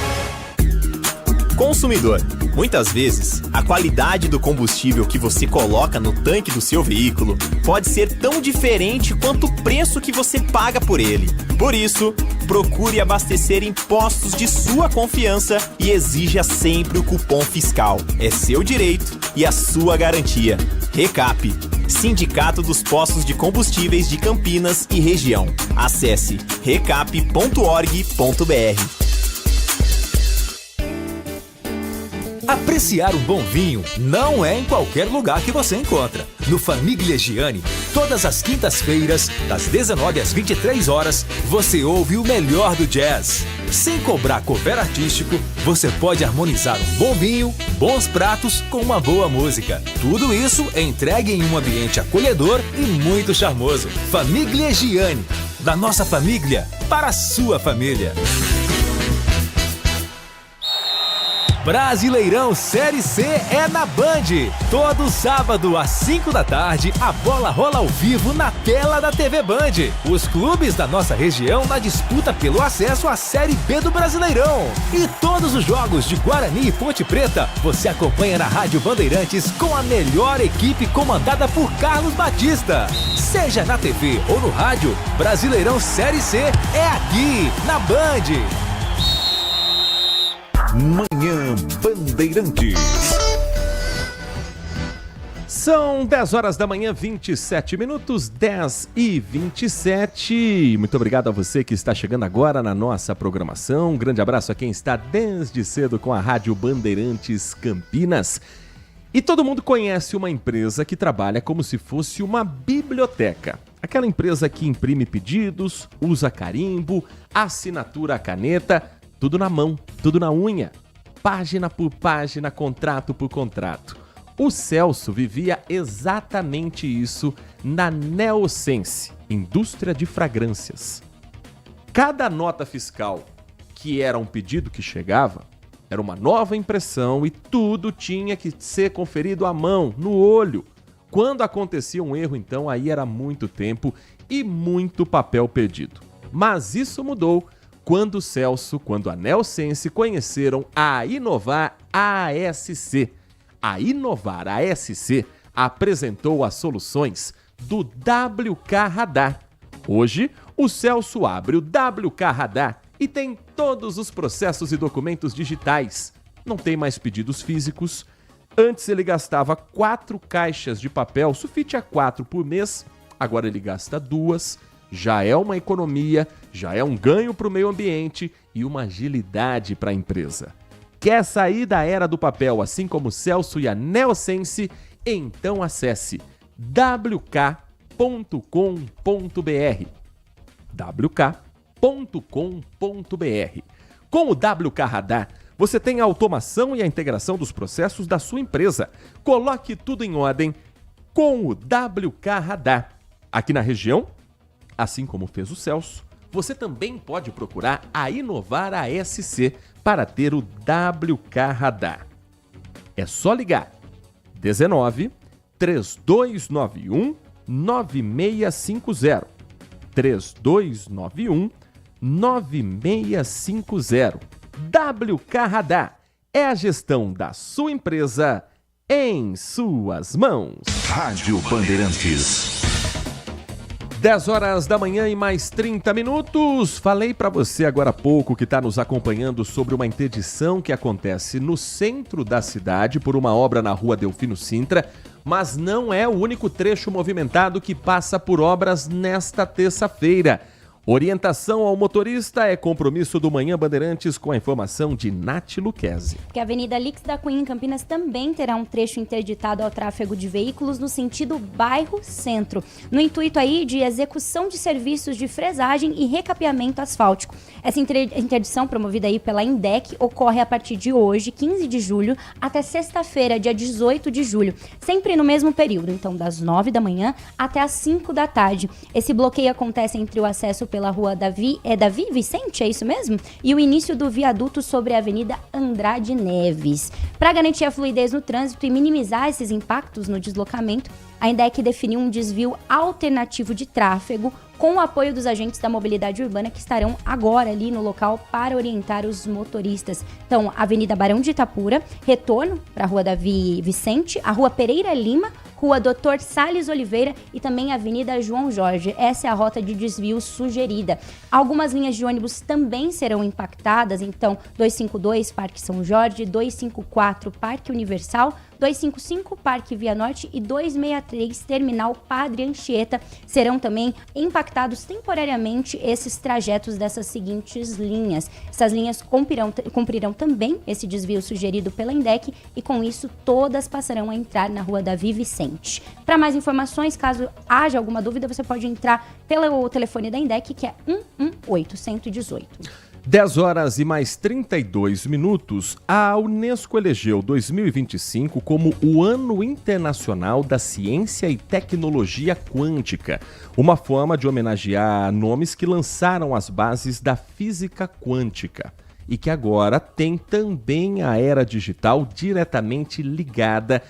Consumidor, muitas vezes, a qualidade do combustível que você coloca no tanque do seu veículo pode ser tão diferente quanto o preço que você paga por ele. Por isso, procure abastecer em postos de sua confiança e exija sempre o cupom fiscal. É seu direito e a sua garantia. Recap, Sindicato dos Postos de Combustíveis de Campinas e Região. Acesse recap.org.br. Apreciar um bom vinho não é em qualquer lugar que você encontra. No Famiglia Gianni, todas as quintas-feiras, das 19 às 23 horas, você ouve o melhor do jazz. Sem cobrar cover artístico, você pode harmonizar um bom vinho, bons pratos com uma boa música. Tudo isso é entregue em um ambiente acolhedor e muito charmoso. Famiglia Gianni. Da nossa família para a sua família. Brasileirão Série C é na Band. Todo sábado às 5 da tarde, a bola rola ao vivo na tela da TV Band. Os clubes da nossa região na disputa pelo acesso à Série B do Brasileirão. E todos os jogos de Guarani e Ponte Preta você acompanha na Rádio Bandeirantes com a melhor equipe comandada por Carlos Batista. Seja na TV ou no rádio, Brasileirão Série C é aqui, na Band. Manhã Bandeirantes. São 10 horas da manhã, 27 minutos, 10h27. Muito obrigado a você que está chegando agora na nossa programação. Um grande abraço a quem está desde cedo com a Rádio Bandeirantes Campinas. E todo mundo conhece uma empresa que trabalha como se fosse uma biblioteca. Aquela empresa que imprime pedidos, usa carimbo, assinatura à caneta, tudo na mão, tudo na unha, página por página, contrato por contrato. O Celso vivia exatamente isso na Neosense, indústria de fragrâncias. Cada nota fiscal que era um pedido que chegava, era uma nova impressão e tudo tinha que ser conferido à mão, no olho. Quando acontecia um erro, então, aí era muito tempo e muito papel perdido. Mas isso mudou quando a Neosense conheceram a Inovar ASC. A Inovar ASC apresentou as soluções do WK Radar. Hoje, o Celso abre o WK Radar e tem todos os processos e documentos digitais. Não tem mais pedidos físicos. Antes ele gastava 4 caixas de papel, sulfite A4 por mês. Agora ele gasta 2. Já é uma economia, já é um ganho para o meio ambiente e uma agilidade para a empresa. Quer sair da era do papel, assim como o Celso e a Neosense? Então acesse wk.com.br. wk.com.br. Com o WK Radar, você tem a automação e a integração dos processos da sua empresa. Coloque tudo em ordem com o WK Radar. Aqui na região, assim como fez o Celso, você também pode procurar a Inovar ASC para ter o WK Radar. É só ligar 19 3291 9650. 3291 9650. WK Radar é a gestão da sua empresa em suas mãos. Rádio Bandeirantes. 10 horas da manhã e mais 30 minutos. Falei para você agora há pouco que está nos acompanhando sobre uma interdição que acontece no centro da cidade por uma obra na rua Delfino Sintra, mas não é o único trecho movimentado que passa por obras nesta terça-feira. Orientação ao motorista é compromisso do Manhã Bandeirantes com a informação de Nath Luquezzi. Que a Avenida Lix da Cunha em Campinas também terá um trecho interditado ao tráfego de veículos no sentido bairro-centro, no intuito aí de execução de serviços de fresagem e recapeamento asfáltico. Essa interdição promovida aí pela INDEC ocorre a partir de hoje, 15 de julho, até sexta-feira, dia 18 de julho, sempre no mesmo período, então das 9 da manhã até as 5 da tarde. Esse bloqueio acontece entre o acesso pela rua Davi Vicente, é isso mesmo? E o início do viaduto sobre a Avenida Andrade Neves. Para garantir a fluidez no trânsito e minimizar esses impactos no deslocamento, a INDEC definiu um desvio alternativo de tráfego com o apoio dos agentes da mobilidade urbana que estarão agora ali no local para orientar os motoristas. Então, Avenida Barão de Itapura, retorno para a Rua Davi Vicente, a Rua Pereira Lima, Rua Dr. Salles Oliveira e também a Avenida João Jorge. Essa é a rota de desvio sugerida. Algumas linhas de ônibus também serão impactadas, então 252 Parque São Jorge, 254 Parque Universal, 255 Parque Via Norte e 263 Terminal Padre Anchieta serão também impactados temporariamente esses trajetos dessas seguintes linhas. Essas linhas cumprirão também esse desvio sugerido pela INDEC e com isso todas passarão a entrar na Rua Davi Vicente. Para mais informações, caso haja alguma dúvida, você pode entrar pelo telefone da INDEC, que é 118. 10 horas e mais 32 minutos, a Unesco elegeu 2025 como o Ano Internacional da Ciência e Tecnologia Quântica, uma forma de homenagear nomes que lançaram as bases da física quântica e que agora tem também a era digital diretamente ligada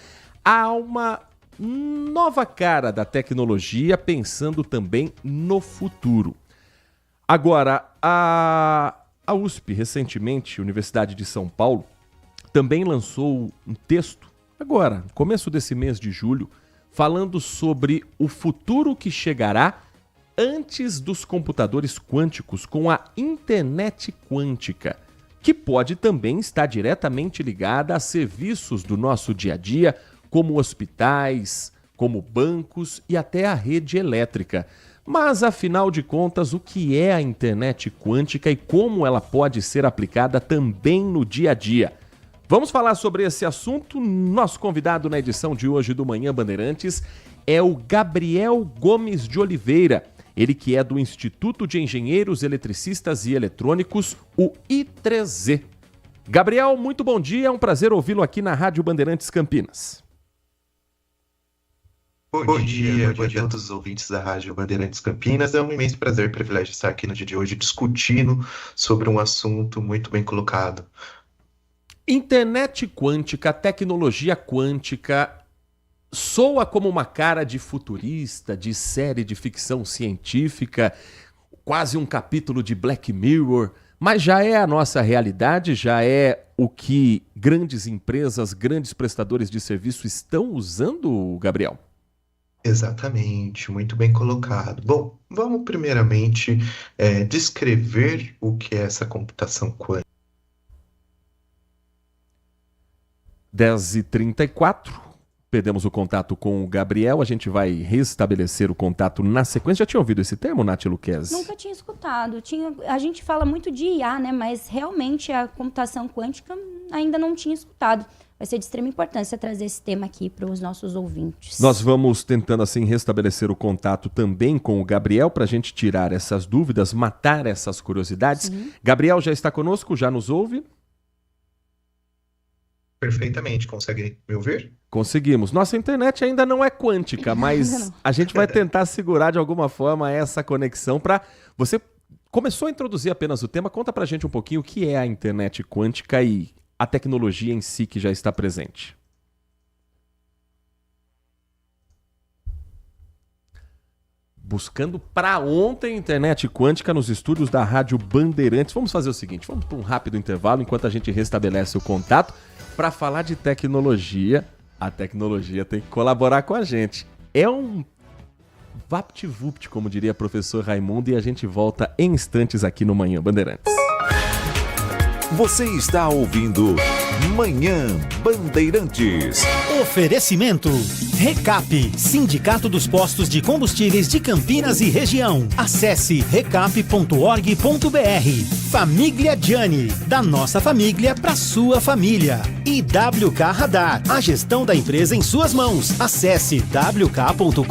a uma nova cara da tecnologia, pensando também no futuro. Agora, a USP, recentemente, Universidade de São Paulo, também lançou um texto, agora, no começo desse mês de julho, falando sobre o futuro que chegará antes dos computadores quânticos com a internet quântica, que pode também estar diretamente ligada a serviços do nosso dia a dia, como hospitais, como bancos e até a rede elétrica. Mas, afinal de contas, o que é a internet quântica e como ela pode ser aplicada também no dia a dia? Vamos falar sobre esse assunto. Nosso convidado na edição de hoje do Manhã Bandeirantes é o Gabriel Gomes de Oliveira. Ele que é do Instituto de Engenheiros Eletricistas e Eletrônicos, o I3Z. Gabriel, muito bom dia. É um prazer ouvi-lo aqui na Rádio Bandeirantes Campinas. Bom dia a todos os ouvintes da Rádio Bandeirantes Campinas. É um imenso prazer e privilégio estar aqui no dia de hoje discutindo sobre um assunto muito bem colocado. Internet quântica, tecnologia quântica, soa como uma cara de futurista, de série de ficção científica, quase um capítulo de Black Mirror, mas já é a nossa realidade, já é o que grandes empresas, grandes prestadores de serviço estão usando, Gabriel? Exatamente, muito bem colocado. Bom, vamos primeiramente descrever o que é essa computação quântica. 10h34, perdemos o contato com o Gabriel, a gente vai restabelecer o contato na sequência. Já tinha ouvido esse termo, Nath Luquezzi? Nunca tinha escutado. A gente fala muito de IA, né? Mas realmente a computação quântica ainda não tinha escutado. Vai ser de extrema importância trazer esse tema aqui para os nossos ouvintes. Nós vamos tentando assim restabelecer o contato também com o Gabriel para a gente tirar essas dúvidas, matar essas curiosidades. Sim. Gabriel já está conosco, já nos ouve? Perfeitamente, consegue me ouvir? Conseguimos. Nossa internet ainda não é quântica, mas a gente vai tentar segurar de alguma forma essa conexão para... Você começou a introduzir apenas o tema, conta para a gente um pouquinho o que é a internet quântica e a tecnologia em si que já está presente. Buscando para ontem internet quântica nos estúdios da Rádio Bandeirantes. Vamos fazer o seguinte, vamos para um rápido intervalo enquanto a gente restabelece o contato para falar de tecnologia. A tecnologia tem que colaborar com a gente. É um vapt-vupt, como diria o professor Raimundo, e a gente volta em instantes aqui no Manhã Bandeirantes. Você está ouvindo Manhã Bandeirantes. Oferecimento Recap, Sindicato dos Postos de Combustíveis de Campinas e Região. Acesse recap.org.br. Família Gianni, da nossa família para sua família. E WK Radar, a gestão da empresa em suas mãos. Acesse wk.com.br.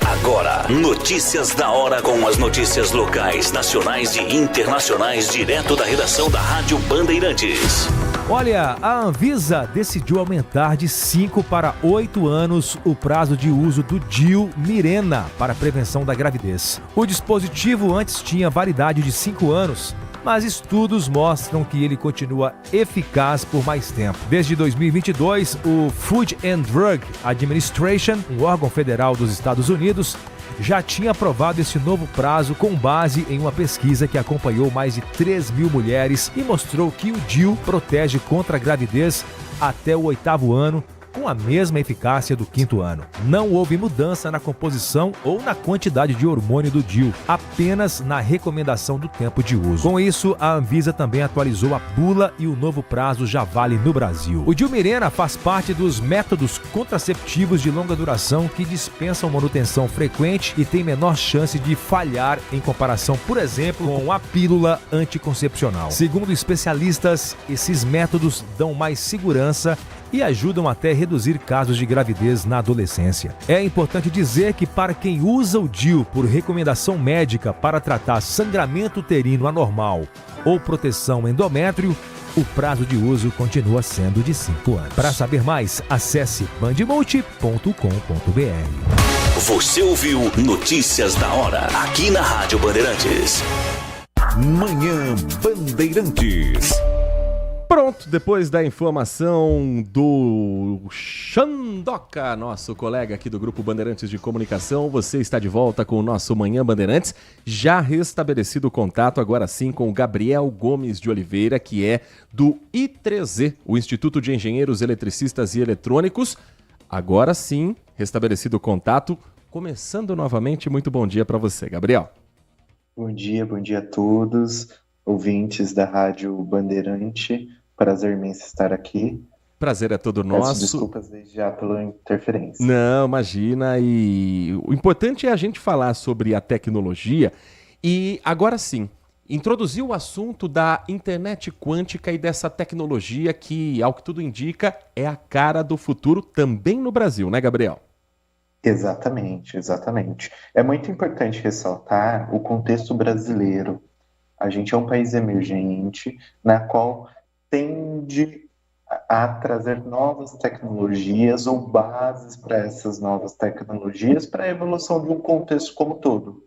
Agora, notícias da hora com as notícias locais, nacionais e internacionais, direto da redação da Rádio Bandeirantes. Olha, a Anvisa decidiu aumentar de 5 para 8 anos o prazo de uso do DIU Mirena para a prevenção da gravidez. O dispositivo antes tinha validade de 5 anos, mas estudos mostram que ele continua eficaz por mais tempo. Desde 2022, o Food and Drug Administration, um órgão federal dos Estados Unidos, já tinha aprovado esse novo prazo com base em uma pesquisa que acompanhou mais de 3 mil mulheres e mostrou que o DIU protege contra a gravidez até o 8º ano, com a mesma eficácia do 5º ano. Não houve mudança na composição ou na quantidade de hormônio do DIU, apenas na recomendação do tempo de uso. Com isso, a Anvisa também atualizou a bula e o novo prazo já vale no Brasil. O DIU Mirena faz parte dos métodos contraceptivos de longa duração que dispensam manutenção frequente e tem menor chance de falhar em comparação, por exemplo, com a pílula anticoncepcional. Segundo especialistas, esses métodos dão mais segurança e ajudam até a reduzir casos de gravidez na adolescência. É importante dizer que para quem usa o DIU por recomendação médica para tratar sangramento uterino anormal ou proteção endométrio, o prazo de uso continua sendo de 5 anos. Para saber mais, acesse bandmulti.com.br. Você ouviu Notícias da Hora, aqui na Rádio Bandeirantes. Manhã Bandeirantes. Pronto, depois da informação do Xandoca, nosso colega aqui do Grupo Bandeirantes de Comunicação, você está de volta com o nosso Manhã Bandeirantes, já restabelecido o contato agora sim com o Gabriel Gomes de Oliveira, que é do I3Z, o Instituto de Engenheiros Eletricistas e Eletrônicos. Agora sim, restabelecido o contato, começando novamente, muito bom dia para você, Gabriel. Bom dia a todos, ouvintes da Rádio Bandeirante. Prazer imenso estar aqui. Prazer é todo nosso. Peço desculpas desde já pela interferência. Não, imagina. E o importante é a gente falar sobre a tecnologia. E agora sim, introduzir o assunto da internet quântica e dessa tecnologia que, ao que tudo indica, é a cara do futuro também no Brasil, né, Gabriel? Exatamente. É muito importante ressaltar o contexto brasileiro. A gente é um país emergente, na qual tende a trazer novas tecnologias ou bases para essas novas tecnologias para a evolução de um contexto como todo.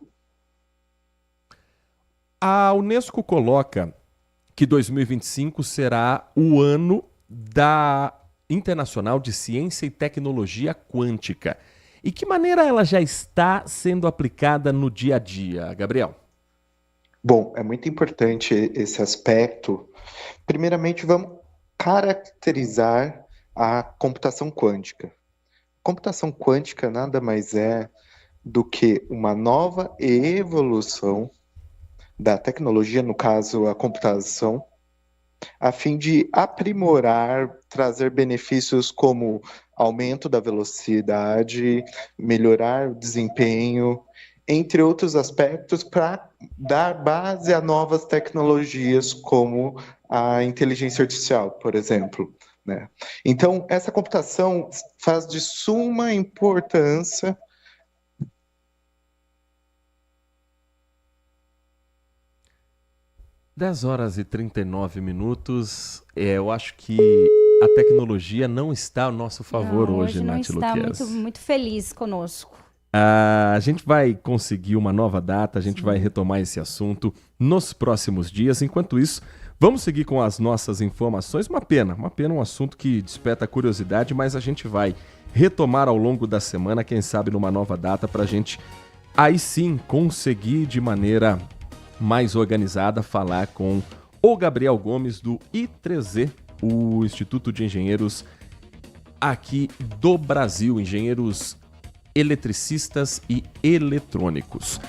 A Unesco coloca que 2025 será o ano da Internacional de Ciência e Tecnologia Quântica. E que maneira ela já está sendo aplicada no dia a dia, Gabriel? Bom, é muito importante esse aspecto. Primeiramente, vamos caracterizar a computação quântica. Computação quântica nada mais é do que uma nova evolução da tecnologia, no caso a computação, a fim de aprimorar, trazer benefícios como aumento da velocidade, melhorar o desempenho, entre outros aspectos, para dar base a novas tecnologias como a inteligência artificial, por exemplo, né? Então, essa computação faz de suma importância. Dez horas e 39 minutos. Eu acho que a tecnologia não está ao nosso favor hoje, Nath Luquez. Hoje não está muito feliz conosco. A gente vai conseguir uma nova data, a gente vai retomar esse assunto nos próximos dias. Enquanto isso, vamos seguir com as nossas informações. Uma pena, um assunto que desperta curiosidade, mas a gente vai retomar ao longo da semana, quem sabe numa nova data, para a gente aí sim conseguir de maneira mais organizada falar com o Gabriel Gomes do I3Z, o Instituto de Engenheiros aqui do Brasil, engenheiros eletricistas e eletrônicos.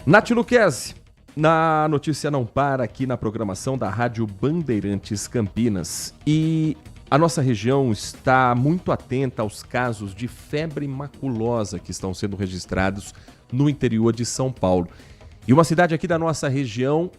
Nath Luquez, na Notícia Não Para, aqui na programação da Rádio Bandeirantes Campinas. E a nossa região está muito atenta aos casos de febre maculosa que estão sendo registrados no interior de São Paulo. E uma cidade aqui da nossa região,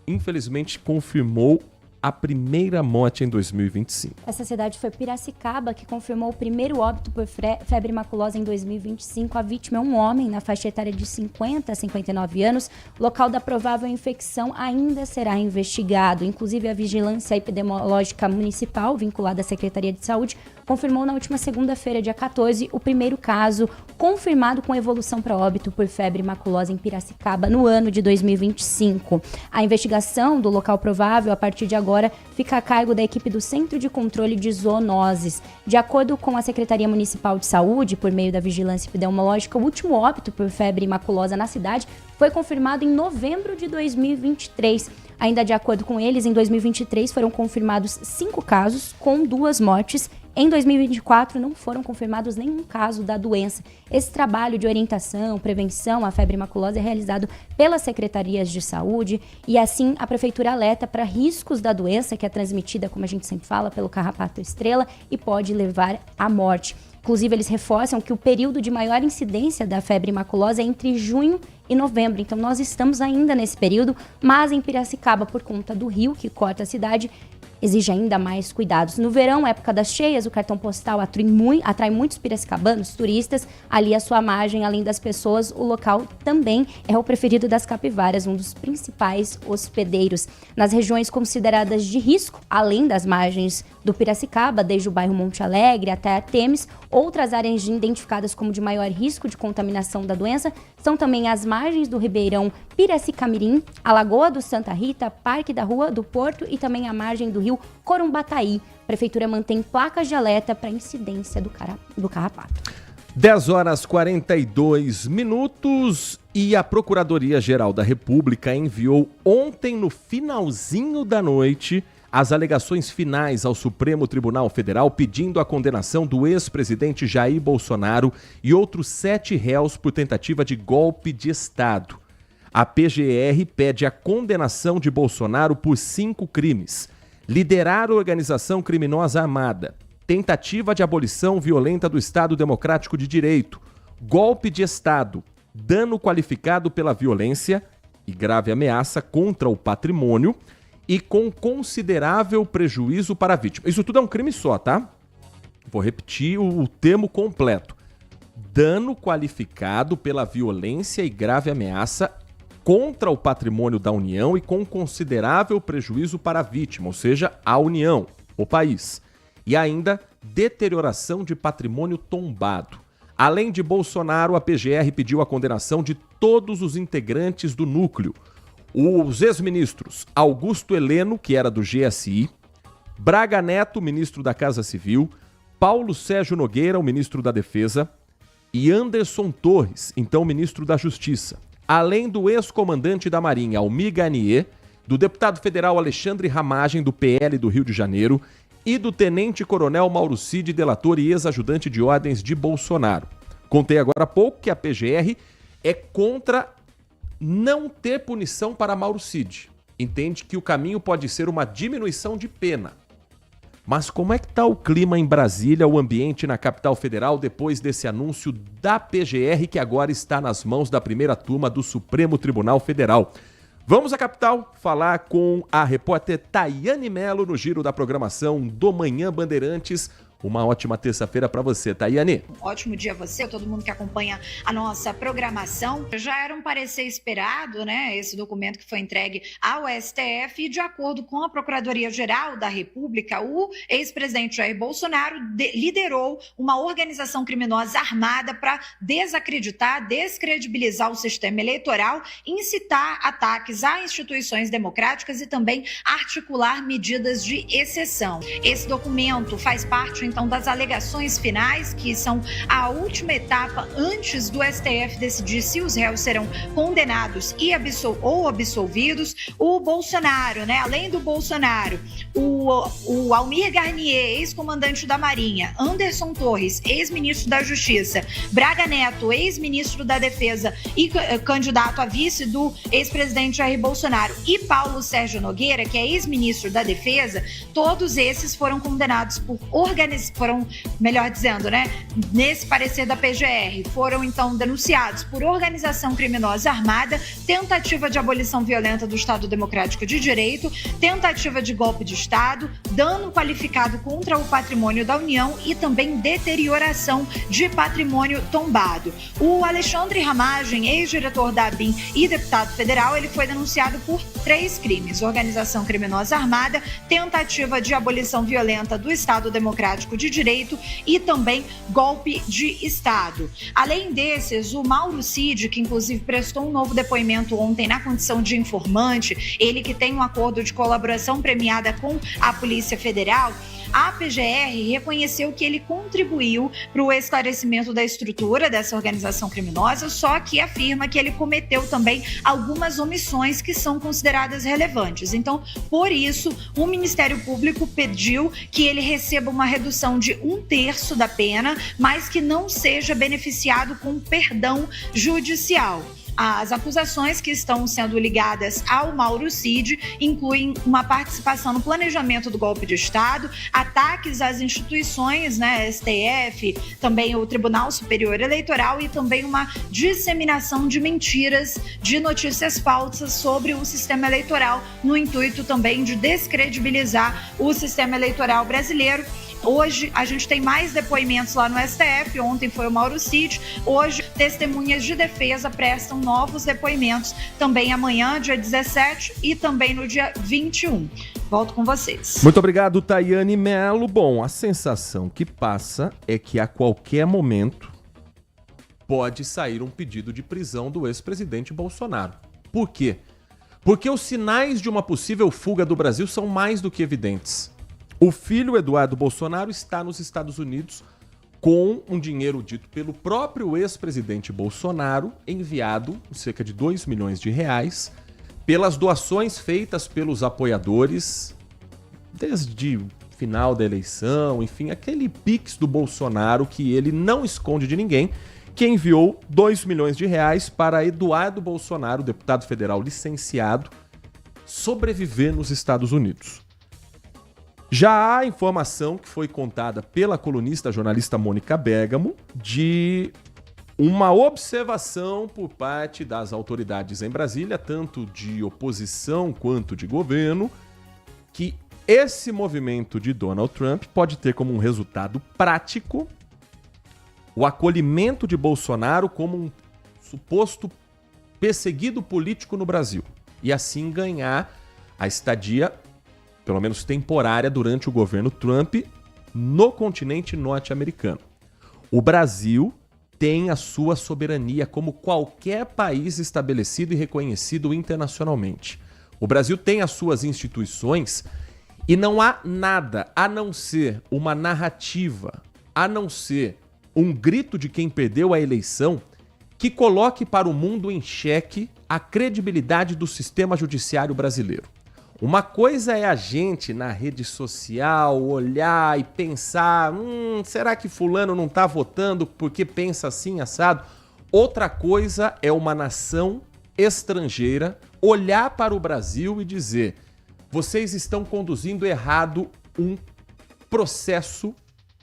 infelizmente, confirmou a primeira morte em 2025. Essa cidade foi Piracicaba, que confirmou o primeiro óbito por febre maculosa em 2025. A vítima é um homem na faixa etária de 50 a 59 anos. O local da provável infecção ainda será investigado. Inclusive, a Vigilância Epidemiológica Municipal, vinculada à Secretaria de Saúde, confirmou na última segunda-feira, dia 14, o primeiro caso confirmado com evolução para óbito por febre maculosa em Piracicaba no ano de 2025. A investigação do local provável, a partir de agora, fica a cargo da equipe do Centro de Controle de Zoonoses. De acordo com a Secretaria Municipal de Saúde, por meio da Vigilância Epidemiológica, o último óbito por febre maculosa na cidade foi confirmado em novembro de 2023. Ainda de acordo com eles, em 2023 foram confirmados 5 casos, com 2 mortes. Em 2024 não foram confirmados nenhum caso da doença. Esse trabalho de orientação, prevenção à febre maculosa é realizado pelas secretarias de saúde e assim a prefeitura alerta para riscos da doença, que é transmitida, como a gente sempre fala, pelo carrapato estrela e pode levar à morte. Inclusive, eles reforçam que o período de maior incidência da febre maculosa é entre junho e novembro. Então, nós estamos ainda nesse período, mas em Piracicaba, por conta do rio que corta a cidade, exige ainda mais cuidados. No verão, época das cheias, o cartão postal atrai muitos piracicabanos, turistas, ali à sua margem, além das pessoas, o local também é o preferido das capivaras, um dos principais hospedeiros. Nas regiões consideradas de risco, além das margens do Piracicaba, desde o bairro Monte Alegre até Artemis, outras áreas identificadas como de maior risco de contaminação da doença são também as margens do Ribeirão Piracicamirim, a Lagoa do Santa Rita, Parque da Rua do Porto e também a margem do rio Corumbataí. A Prefeitura mantém placas de alerta para incidência do carrapato. 10h42 e a Procuradoria-Geral da República enviou ontem, no finalzinho da noite, as alegações finais ao Supremo Tribunal Federal pedindo a condenação do ex-presidente Jair Bolsonaro e outros 7 réus por tentativa de golpe de Estado. A PGR pede a condenação de Bolsonaro por 5 crimes: liderar organização criminosa armada, tentativa de abolição violenta do Estado Democrático de Direito, golpe de Estado, dano qualificado pela violência e grave ameaça contra o patrimônio e com considerável prejuízo para a vítima. Isso tudo é um crime só, tá? Vou repetir o termo completo: dano qualificado pela violência e grave ameaça contra o patrimônio da União e com considerável prejuízo para a vítima, ou seja, a União, o país. E ainda deterioração de patrimônio tombado. Além de Bolsonaro, a PGR pediu a condenação de todos os integrantes do núcleo. Os ex-ministros Augusto Heleno, que era do GSI, Braga Neto, ministro da Casa Civil, Paulo Sérgio Nogueira, o ministro da Defesa, e Anderson Torres, então ministro da Justiça. Além do ex-comandante da Marinha, Almir Garnier, do deputado federal Alexandre Ramagem, do PL do Rio de Janeiro, e do tenente-coronel Mauro Cid, delator e ex-ajudante de ordens de Bolsonaro. Contei agora há pouco que a PGR é contra não ter punição para Mauro Cid. Entende que o caminho pode ser uma diminuição de pena. Mas como é que está o clima em Brasília, o ambiente na capital federal, depois desse anúncio da PGR, que agora está nas mãos da primeira turma do Supremo Tribunal Federal? Vamos à capital falar com a repórter Tayane Mello no giro da programação do Manhã Bandeirantes. Uma ótima terça-feira para você, Tayane. Ótimo dia a você, todo mundo que acompanha a nossa programação. Já era um parecer esperado, né? Esse documento que foi entregue ao STF e, de acordo com a Procuradoria-Geral da República, o ex-presidente Jair Bolsonaro liderou uma organização criminosa armada para desacreditar, descredibilizar o sistema eleitoral, incitar ataques a instituições democráticas e também articular medidas de exceção. Esse documento faz parte, então, das alegações finais, que são a última etapa antes do STF decidir se os réus serão condenados ou absolvidos. O Bolsonaro, né? Além do Bolsonaro, o Almir Garnier, ex-comandante da Marinha, Anderson Torres, ex-ministro da Justiça, Braga Neto, ex-ministro da Defesa e candidato a vice do ex-presidente Jair Bolsonaro, e Paulo Sérgio Nogueira, que é ex-ministro da Defesa, todos esses foram condenados por melhor dizendo, né, nesse parecer da PGR, foram então denunciados por organização criminosa armada, tentativa de abolição violenta do Estado Democrático de Direito, tentativa de golpe de Estado, dano qualificado contra o patrimônio da União e também deterioração de patrimônio tombado. O Alexandre Ramagem, ex-diretor da ABIN e deputado federal, ele foi denunciado por 3 crimes: organização criminosa armada, tentativa de abolição violenta do Estado Democrático de Direito e também golpe de Estado. Além desses, o Mauro Cid, que inclusive prestou um novo depoimento ontem na condição de informante, ele que tem um acordo de colaboração premiada com a Polícia Federal, a PGR reconheceu que ele contribuiu para o esclarecimento da estrutura dessa organização criminosa, só que afirma que ele cometeu também algumas omissões que são consideradas relevantes. Então, por isso, o Ministério Público pediu que ele receba uma redução de 1/3 da pena, mas que não seja beneficiado com perdão judicial. As acusações que estão sendo ligadas ao Mauro Cid incluem uma participação no planejamento do golpe de Estado, ataques às instituições, né, STF, também o Tribunal Superior Eleitoral e também uma disseminação de mentiras, de notícias falsas sobre o sistema eleitoral, no intuito também de descredibilizar o sistema eleitoral brasileiro. Hoje a gente tem mais depoimentos lá no STF, ontem foi o Mauro Cid, hoje testemunhas de defesa prestam novos depoimentos, também amanhã, dia 17 e também no dia 21. Volto com vocês. Muito obrigado, Tayane Melo. Bom, a sensação que passa é que a qualquer momento pode sair um pedido de prisão do ex-presidente Bolsonaro. Por quê? Porque os sinais de uma possível fuga do Brasil são mais do que evidentes. O filho Eduardo Bolsonaro está nos Estados Unidos com um dinheiro dito pelo próprio ex-presidente Bolsonaro, enviado, cerca de 2 milhões de reais, pelas doações feitas pelos apoiadores desde o final da eleição, enfim, aquele pix do Bolsonaro que ele não esconde de ninguém, que enviou 2 milhões de reais para Eduardo Bolsonaro, deputado federal licenciado, sobreviver nos Estados Unidos. Já há informação que foi contada pela colunista jornalista Mônica Bergamo de uma observação por parte das autoridades em Brasília, tanto de oposição quanto de governo, que esse movimento de Donald Trump pode ter como um resultado prático o acolhimento de Bolsonaro como um suposto perseguido político no Brasil e assim ganhar a estadia, pelo menos temporária, durante o governo Trump no continente norte-americano. O Brasil tem a sua soberania como qualquer país estabelecido e reconhecido internacionalmente. O Brasil tem as suas instituições e não há nada a não ser uma narrativa, a não ser um grito de quem perdeu a eleição que coloque para o mundo em xeque a credibilidade do sistema judiciário brasileiro. Uma coisa é a gente na rede social olhar e pensar, será que fulano não está votando porque pensa assim, assado? Outra coisa é uma nação estrangeira olhar para o Brasil e dizer, vocês estão conduzindo errado um processo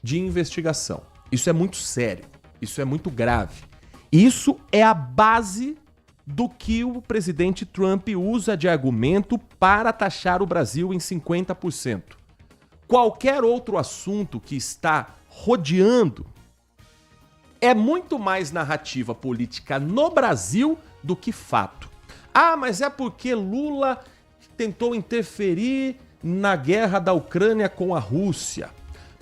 de investigação. Isso é muito sério, isso é muito grave. Isso é a base do que o presidente Trump usa de argumento para taxar o Brasil em 50%. Qualquer outro assunto que está rodeando é muito mais narrativa política no Brasil do que fato. Ah, mas é porque Lula tentou interferir na guerra da Ucrânia com a Rússia.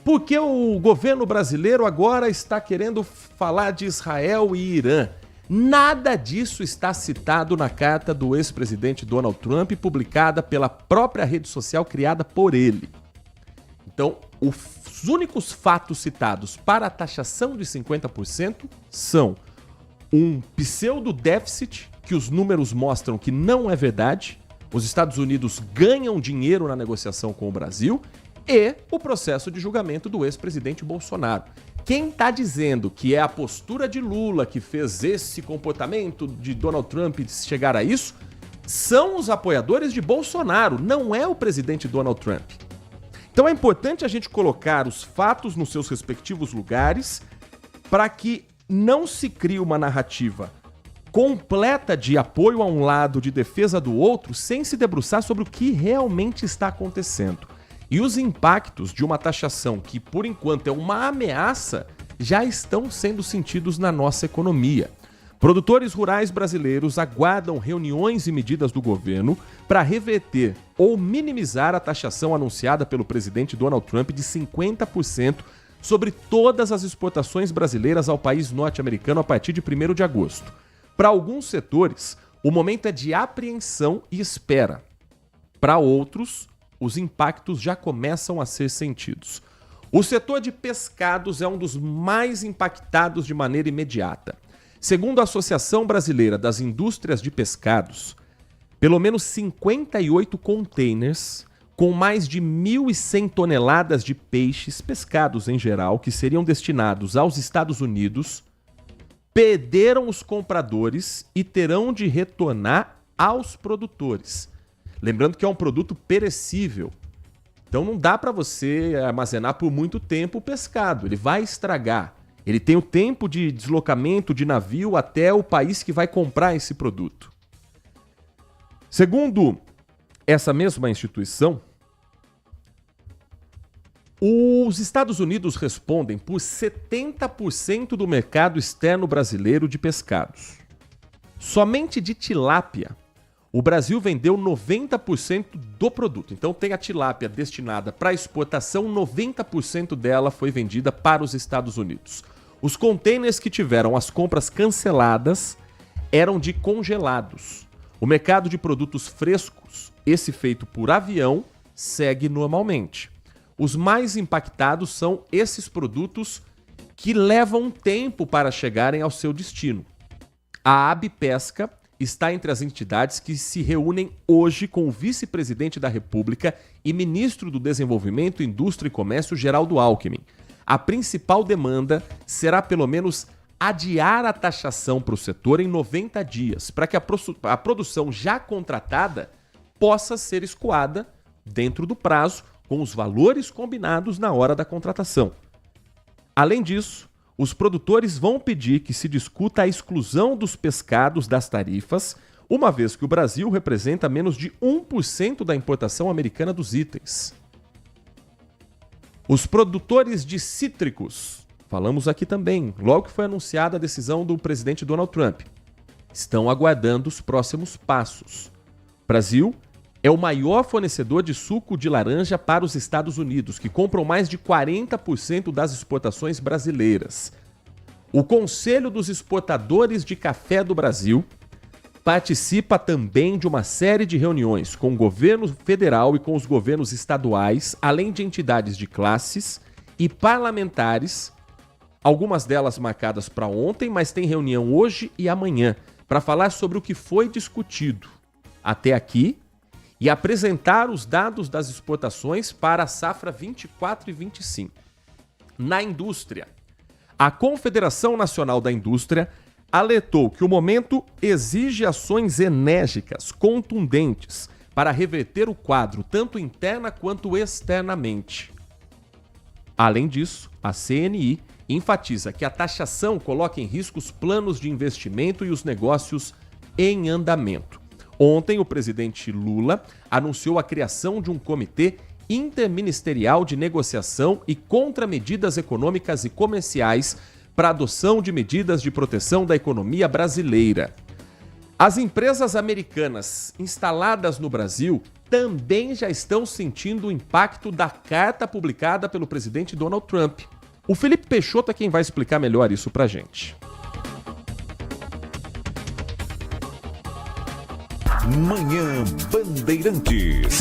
Porque o governo brasileiro agora está querendo falar de Israel e Irã. Nada disso está citado na carta do ex-presidente Donald Trump, publicada pela própria rede social criada por ele. Então, os únicos fatos citados para a taxação de 50% são um pseudo-déficit, que os números mostram que não é verdade, os Estados Unidos ganham dinheiro na negociação com o Brasil, e o processo de julgamento do ex-presidente Bolsonaro. Quem está dizendo que é a postura de Lula que fez esse comportamento de Donald Trump chegar a isso são os apoiadores de Bolsonaro, não é o presidente Donald Trump. Então é importante a gente colocar os fatos nos seus respectivos lugares para que não se crie uma narrativa completa de apoio a um lado, de defesa do outro, sem se debruçar sobre o que realmente está acontecendo. E os impactos de uma taxação que, por enquanto, é uma ameaça, já estão sendo sentidos na nossa economia. Produtores rurais brasileiros aguardam reuniões e medidas do governo para reverter ou minimizar a taxação anunciada pelo presidente Donald Trump de 50% sobre todas as exportações brasileiras ao país norte-americano a partir de 1º de agosto. Para alguns setores, o momento é de apreensão e espera. Para outros, os impactos já começam a ser sentidos. O setor de pescados é um dos mais impactados de maneira imediata. Segundo a Associação Brasileira das Indústrias de Pescados, pelo menos 58 containers com mais de 1.100 toneladas de peixes, pescados em geral, que seriam destinados aos Estados Unidos, perderam os compradores e terão de retornar aos produtores. Lembrando que é um produto perecível. Então não dá para você armazenar por muito tempo o pescado, ele vai estragar. Ele tem o tempo de deslocamento de navio até o país que vai comprar esse produto. Segundo essa mesma instituição, os Estados Unidos respondem por 70% do mercado externo brasileiro de pescados. Somente de tilápia, o Brasil vendeu 90% do produto. Então tem a tilápia destinada para exportação, 90% dela foi vendida para os Estados Unidos. Os contêineres que tiveram as compras canceladas eram de congelados. O mercado de produtos frescos, esse feito por avião, segue normalmente. Os mais impactados são esses produtos que levam tempo para chegarem ao seu destino. A Abipesca está entre as entidades que se reúnem hoje com o vice-presidente da República e ministro do Desenvolvimento, Indústria e Comércio, Geraldo Alckmin. A principal demanda será, pelo menos, adiar a taxação para o setor em 90 dias, para que a produção já contratada possa ser escoada dentro do prazo, com os valores combinados na hora da contratação. Além disso, os produtores vão pedir que se discuta a exclusão dos pescados das tarifas, uma vez que o Brasil representa menos de 1% da importação americana dos itens. Os produtores de cítricos, falamos aqui também, logo que foi anunciada a decisão do presidente Donald Trump, estão aguardando os próximos passos. O Brasil é o maior fornecedor de suco de laranja para os Estados Unidos, que compram mais de 40% das exportações brasileiras. O Conselho dos Exportadores de Café do Brasil participa também de uma série de reuniões com o governo federal e com os governos estaduais, além de entidades de classes e parlamentares, algumas delas marcadas para ontem, mas tem reunião hoje e amanhã, para falar sobre o que foi discutido até aqui e apresentar os dados das exportações para a safra 24 e 25. Na indústria, a Confederação Nacional da Indústria alertou que o momento exige ações enérgicas, contundentes, para reverter o quadro, tanto interna quanto externamente. Além disso, a CNI enfatiza que a taxação coloca em risco os planos de investimento e os negócios em andamento. Ontem, o presidente Lula anunciou a criação de um comitê interministerial de negociação e contramedidas econômicas e comerciais para a adoção de medidas de proteção da economia brasileira. As empresas americanas instaladas no Brasil também já estão sentindo o impacto da carta publicada pelo presidente Donald Trump. O Felipe Peixoto é quem vai explicar melhor isso pra gente. Manhã Bandeirantes.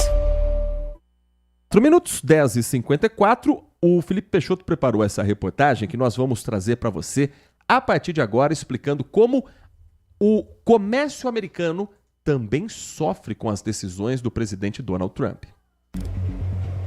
4 minutos, 10h54, o Felipe Peixoto preparou essa reportagem que nós vamos trazer para você a partir de agora, explicando como o comércio americano também sofre com as decisões do presidente Donald Trump.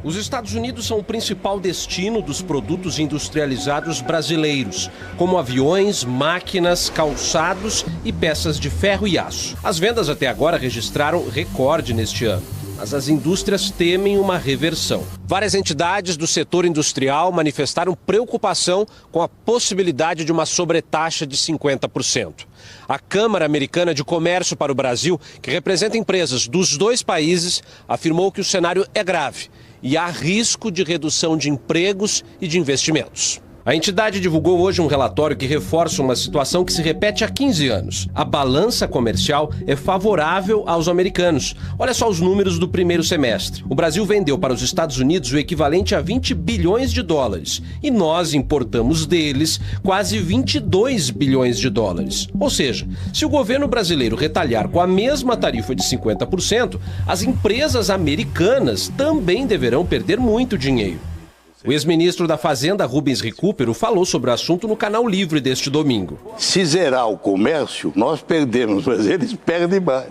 Os Estados Unidos são o principal destino dos produtos industrializados brasileiros, como aviões, máquinas, calçados e peças de ferro e aço. As vendas até agora registraram recorde neste ano, mas as indústrias temem uma reversão. Várias entidades do setor industrial manifestaram preocupação com a possibilidade de uma sobretaxa de 50%. A Câmara Americana de Comércio para o Brasil, que representa empresas dos dois países, afirmou que o cenário é grave e há risco de redução de empregos e de investimentos. A entidade divulgou hoje um relatório que reforça uma situação que se repete há 15 anos. A balança comercial é favorável aos americanos. Olha só os números do primeiro semestre. O Brasil vendeu para os Estados Unidos o equivalente a 20 bilhões de dólares e nós importamos deles quase 22 bilhões de dólares. Ou seja, se o governo brasileiro retalhar com a mesma tarifa de 50%, as empresas americanas também deverão perder muito dinheiro. O ex-ministro da Fazenda, Rubens Recupero, falou sobre o assunto no Canal Livre deste domingo. Se zerar o comércio, nós perdemos, mas eles perdem mais.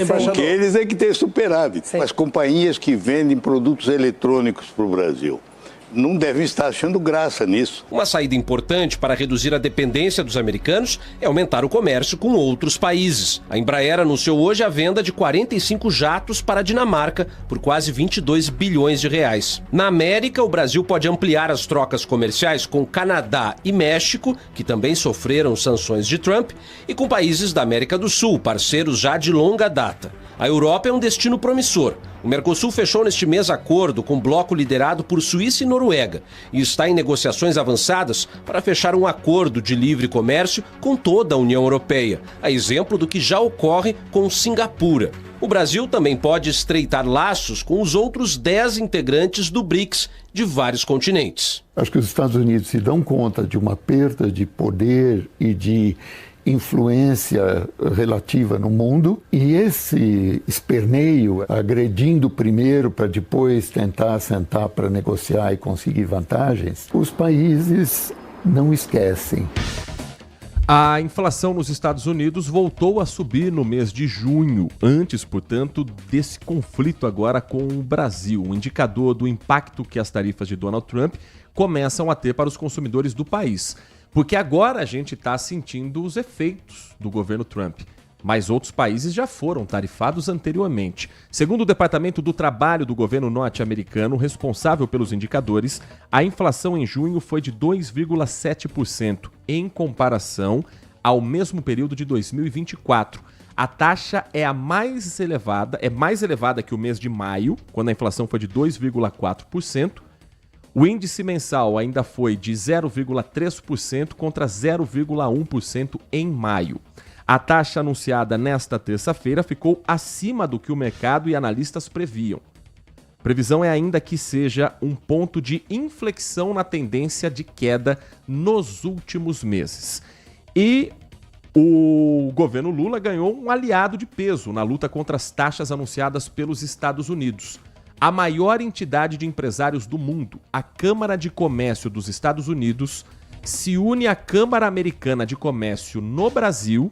Porque eles é que têm superávit. As companhias que vendem produtos eletrônicos para o Brasil, não devem estar achando graça nisso. Uma saída importante para reduzir a dependência dos americanos é aumentar o comércio com outros países. A Embraer anunciou hoje a venda de 45 jatos para a Dinamarca por quase 22 bilhões de reais. Na América, o Brasil pode ampliar as trocas comerciais com Canadá e México, que também sofreram sanções de Trump, e com países da América do Sul, parceiros já de longa data. A Europa é um destino promissor. O Mercosul fechou neste mês acordo com um bloco liderado por Suíça e Noruega e está em negociações avançadas para fechar um acordo de livre comércio com toda a União Europeia, a exemplo do que já ocorre com Singapura. O Brasil também pode estreitar laços com os outros 10 integrantes do BRICS de vários continentes. Acho que os Estados Unidos se dão conta de uma perda de poder e de influência relativa no mundo, e esse esperneio, agredindo primeiro para depois tentar sentar para negociar e conseguir vantagens, os países não esquecem. A inflação nos Estados Unidos voltou a subir no mês de junho, antes, portanto, desse conflito agora com o Brasil, um indicador do impacto que as tarifas de Donald Trump começam a ter para os consumidores do país. Porque agora a gente está sentindo os efeitos do governo Trump, mas outros países já foram tarifados anteriormente. Segundo o Departamento do Trabalho do governo norte-americano, responsável pelos indicadores, a inflação em junho foi de 2,7%, em comparação ao mesmo período de 2024. A taxa é mais elevada que o mês de maio, quando a inflação foi de 2,4%. O índice mensal ainda foi de 0,3% contra 0,1% em maio. A taxa anunciada nesta terça-feira ficou acima do que o mercado e analistas previam. Previsão é ainda que seja um ponto de inflexão na tendência de queda nos últimos meses. E o governo Lula ganhou um aliado de peso na luta contra as taxas anunciadas pelos Estados Unidos. A maior entidade de empresários do mundo, a Câmara de Comércio dos Estados Unidos, se une à Câmara Americana de Comércio no Brasil,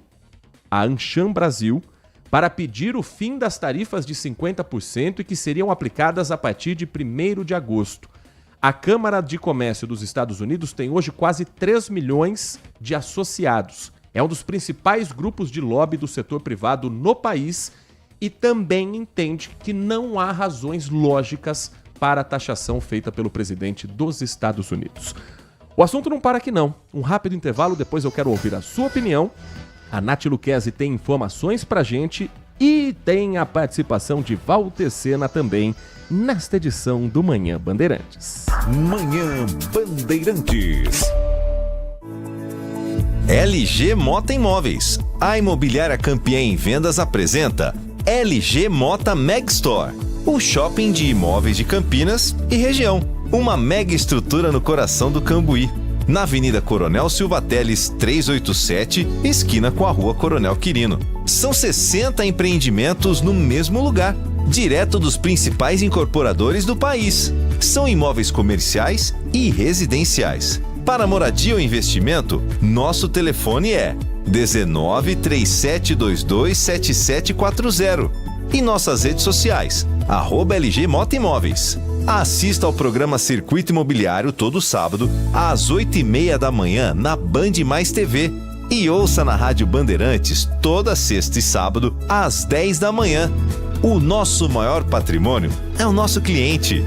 a AmCham Brasil, para pedir o fim das tarifas de 50% e que seriam aplicadas a partir de 1º de agosto. A Câmara de Comércio dos Estados Unidos tem hoje quase 3 milhões de associados. É um dos principais grupos de lobby do setor privado no país e também entende que não há razões lógicas para a taxação feita pelo presidente dos Estados Unidos. O assunto não para aqui não. Um rápido intervalo, depois eu quero ouvir a sua opinião. A Nath Luquezzi tem informações pra gente e tem a participação de Walter Sena também nesta edição do Manhã Bandeirantes. Manhã Bandeirantes. LG Mota Imóveis. A imobiliária campeã em vendas apresenta LG Mota Meg Store, o shopping de imóveis de Campinas e região. Uma mega estrutura no coração do Cambuí, na Avenida Coronel Silva Teles 387, esquina com a Rua Coronel Quirino. São 60 empreendimentos no mesmo lugar, direto dos principais incorporadores do país. São imóveis comerciais e residenciais. Para moradia ou investimento, nosso telefone é 19 3722 7740 e nossas redes sociais, @LG Mota Imóveis. Assista ao programa Circuito Imobiliário todo sábado, às 8h30 da manhã, na Band Mais TV. E ouça na Rádio Bandeirantes toda sexta e sábado, às 10 da manhã. O nosso maior patrimônio é o nosso cliente.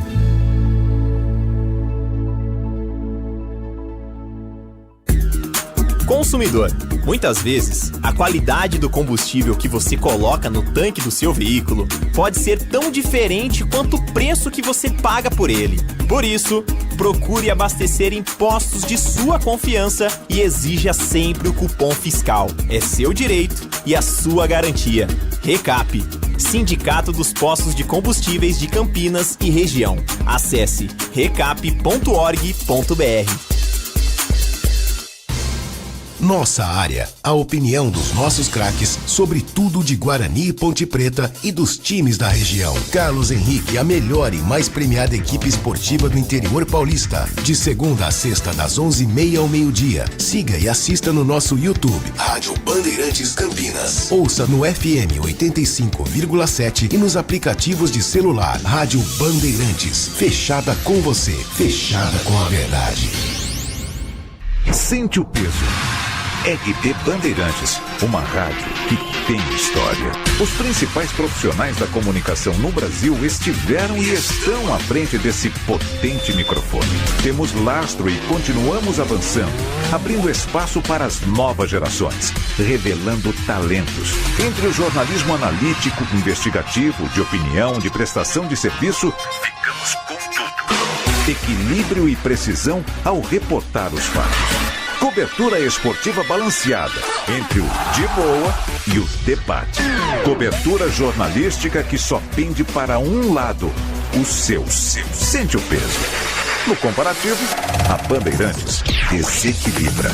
Consumidor. Muitas vezes, a qualidade do combustível que você coloca no tanque do seu veículo pode ser tão diferente quanto o preço que você paga por ele. Por isso, procure abastecer em postos de sua confiança e exija sempre o cupom fiscal. É seu direito e a sua garantia. Recap, Sindicato dos Postos de Combustíveis de Campinas e Região. Acesse recap.org.br. Nossa área, a opinião dos nossos craques sobre tudo de Guarani e Ponte Preta e dos times da região. Carlos Henrique, a melhor e mais premiada equipe esportiva do interior paulista. De segunda a sexta, das 11h30 ao meio-dia. Siga e assista no nosso YouTube, Rádio Bandeirantes Campinas. Ouça no FM 85,7 e nos aplicativos de celular. Rádio Bandeirantes, fechada com você, fechada com a verdade. Sente o peso. RB Bandeirantes, uma rádio que tem história. Os principais profissionais da comunicação no Brasil estiveram e estão à frente desse potente microfone. Temos lastro e continuamos avançando, abrindo espaço para as novas gerações, revelando talentos. Entre o jornalismo analítico, investigativo, de opinião, de prestação de serviço, ficamos com tudo. Equilíbrio e precisão ao reportar os fatos. Cobertura esportiva balanceada entre o de boa e o debate. Cobertura jornalística que só pende para um lado, o seu. Sente o peso. No comparativo, a Bandeirantes desequilibra.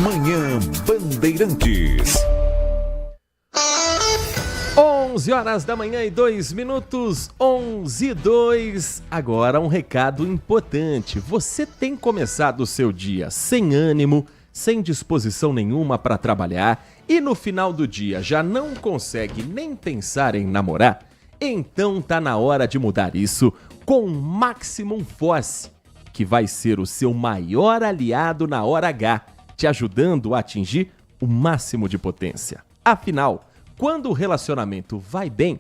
Manhã Bandeirantes. 11 horas da manhã e 2 minutos, 11:02. Agora um recado importante. Você tem começado o seu dia sem ânimo, sem disposição nenhuma para trabalhar e no final do dia já não consegue nem pensar em namorar? Então tá na hora de mudar isso com o Maximum Force, que vai ser o seu maior aliado na hora H, te ajudando a atingir o máximo de potência. Afinal, quando o relacionamento vai bem,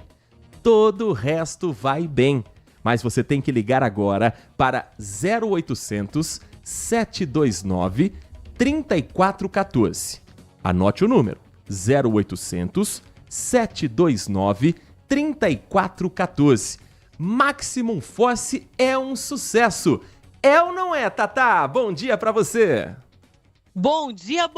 todo o resto vai bem. Mas você tem que ligar agora para 0800 729 3414. Anote o número: 0800 729 3414. Maximum Force é um sucesso. É ou não é, Tatá? Bom dia para você. Bom dia,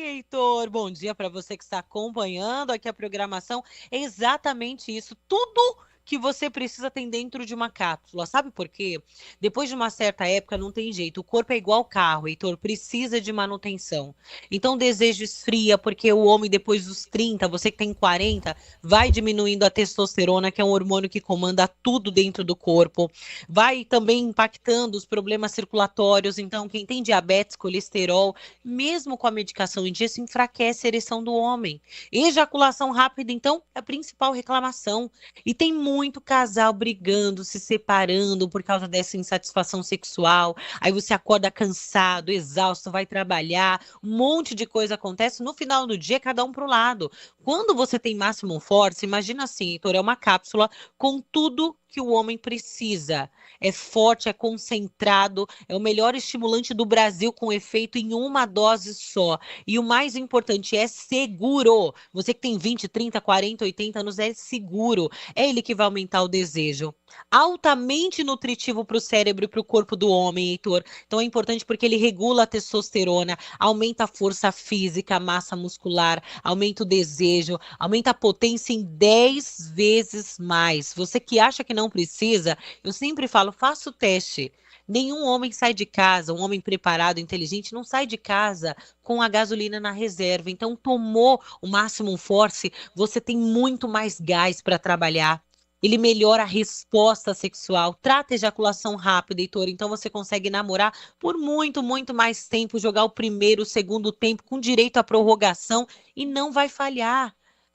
Heitor. Bom dia para você que está acompanhando aqui a programação. É exatamente isso. Tudo que você precisa tem dentro de uma cápsula. Sabe por quê? Depois de uma certa época não tem jeito. O corpo é igual carro, Heitor, precisa de manutenção. Então o desejo esfria, porque o homem depois dos 30, você que tem 40, vai diminuindo a testosterona, que é um hormônio que comanda tudo dentro do corpo. Vai também impactando os problemas circulatórios. Então quem tem diabetes, colesterol, mesmo com a medicação em dia, isso enfraquece a ereção do homem. Ejaculação rápida, então, é a principal reclamação. E tem muito casal brigando, se separando por causa dessa insatisfação sexual. Aí você acorda cansado, exausto, vai trabalhar, um monte de coisa acontece. No final do dia, cada um pro lado. Quando você tem Maximum Force, imagina assim, Heitor, é uma cápsula com tudo que o homem precisa. É forte, é concentrado, é o melhor estimulante do Brasil com efeito em uma dose só. E o mais importante, é seguro. Você que tem 20, 30, 40, 80 anos, é seguro. É ele que vai aumentar o desejo. Altamente nutritivo para o cérebro e para o corpo do homem, Heitor. Então é importante porque ele regula a testosterona, aumenta a força física, a massa muscular, aumenta o desejo, aumenta a potência em 10 vezes mais. Você que acha que não precisa, eu sempre falo, faça o teste. Nenhum homem sai de casa, um homem preparado, inteligente, não sai de casa com a gasolina na reserva. Então, tomou o Maximum Force, você tem muito mais gás para trabalhar. Ele melhora a resposta sexual, trata a ejaculação rápida, Heitor. Então você consegue namorar por muito, muito mais tempo, jogar o primeiro, o segundo tempo com direito à prorrogação e não vai falhar.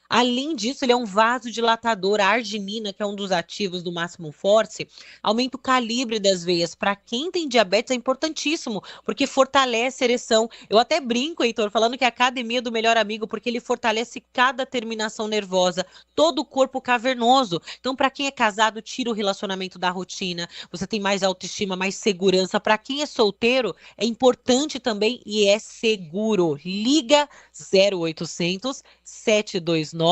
Além disso, ele é um vasodilatador. A arginina, que é um dos ativos do Maximum Force, aumenta o calibre das veias. Para quem tem diabetes é importantíssimo, porque fortalece a ereção. Eu até brinco, Heitor, falando que é a academia do melhor amigo, porque ele fortalece cada terminação nervosa, todo o corpo cavernoso. Então, para quem é casado, tira o relacionamento da rotina. Você tem mais autoestima, mais segurança. Para quem é solteiro, é importante também e é seguro. Liga 0800 729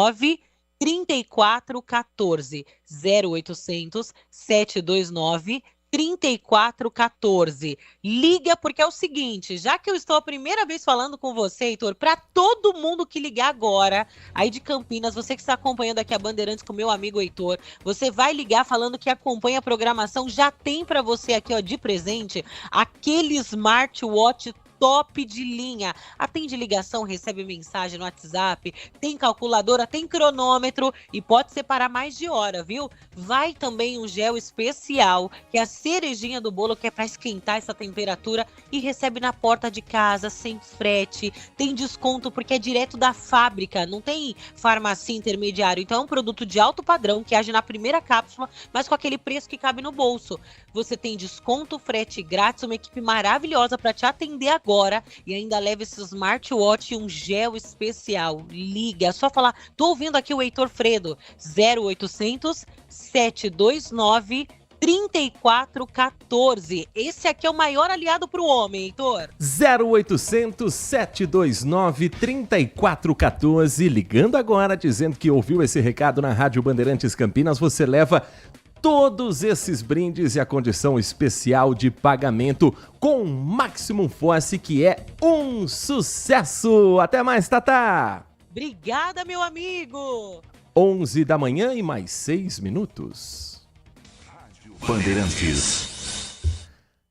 3414 0800 729 3414. Liga porque é o seguinte, já que eu estou a primeira vez falando com você, Heitor, para todo mundo que ligar agora, aí de Campinas, você que está acompanhando aqui a Bandeirantes com meu amigo Heitor, você vai ligar falando que acompanha a programação, já tem para você aqui, ó, de presente, aquele smartwatch top de linha. Atende ligação, recebe mensagem no WhatsApp, tem calculadora, tem cronômetro e pode separar mais de hora, viu? Vai também um gel especial, que é a cerejinha do bolo, que é para esquentar essa temperatura, e recebe na porta de casa, sem frete. Tem desconto porque é direto da fábrica, não tem farmácia intermediário. Então é um produto de alto padrão, que age na primeira cápsula, mas com aquele preço que cabe no bolso. Você tem desconto, frete grátis, uma equipe maravilhosa para te atender agora e ainda leva esse smartwatch e um gel especial. Liga, é só falar, tô ouvindo aqui o Heitor Fredo, 0800 729 3414. Esse aqui é o maior aliado para o homem, Heitor. 0800 729 3414. Ligando agora, dizendo que ouviu esse recado na Rádio Bandeirantes Campinas, você leva todos esses brindes e a condição especial de pagamento com Maximum Force, que é um sucesso. Até mais, Tatá. Obrigada, meu amigo. 11 da manhã e mais 6 minutos. Bandeirantes.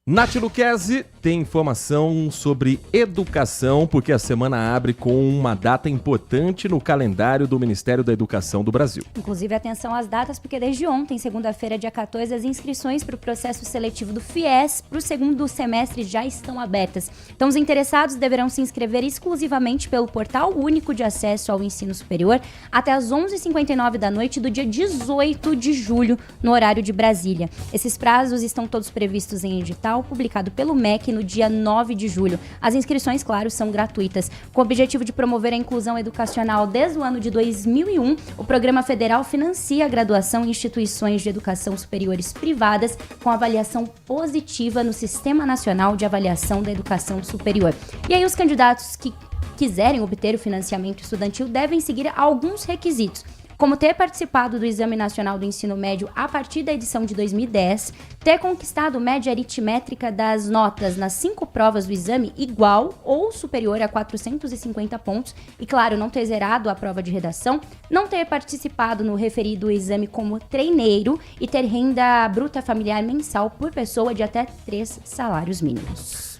Nath Luquezzi tem informação sobre educação, porque a semana abre com uma data importante no calendário do Ministério da Educação do Brasil. Inclusive, atenção às datas, porque desde ontem, segunda-feira, dia 14, as inscrições para o processo seletivo do FIES para o segundo semestre já estão abertas. Então, os interessados deverão se inscrever exclusivamente pelo Portal Único de Acesso ao Ensino Superior até às 11h59 da noite do dia 18 de julho, no horário de Brasília. Esses prazos estão todos previstos em edital publicado pelo MEC no dia 9 de julho. As inscrições, claro, são gratuitas. Com o objetivo de promover a inclusão educacional desde o ano de 2001, o Programa Federal financia a graduação em instituições de educação superiores privadas com avaliação positiva no Sistema Nacional de Avaliação da Educação Superior. E aí os candidatos que quiserem obter o financiamento estudantil devem seguir alguns requisitos, como ter participado do Exame Nacional do Ensino Médio a partir da edição de 2010, ter conquistado média aritmétrica das notas nas 5 provas do exame igual ou superior a 450 pontos e, claro, não ter zerado a prova de redação, não ter participado no referido exame como treineiro e ter renda bruta familiar mensal por pessoa de até 3 salários mínimos.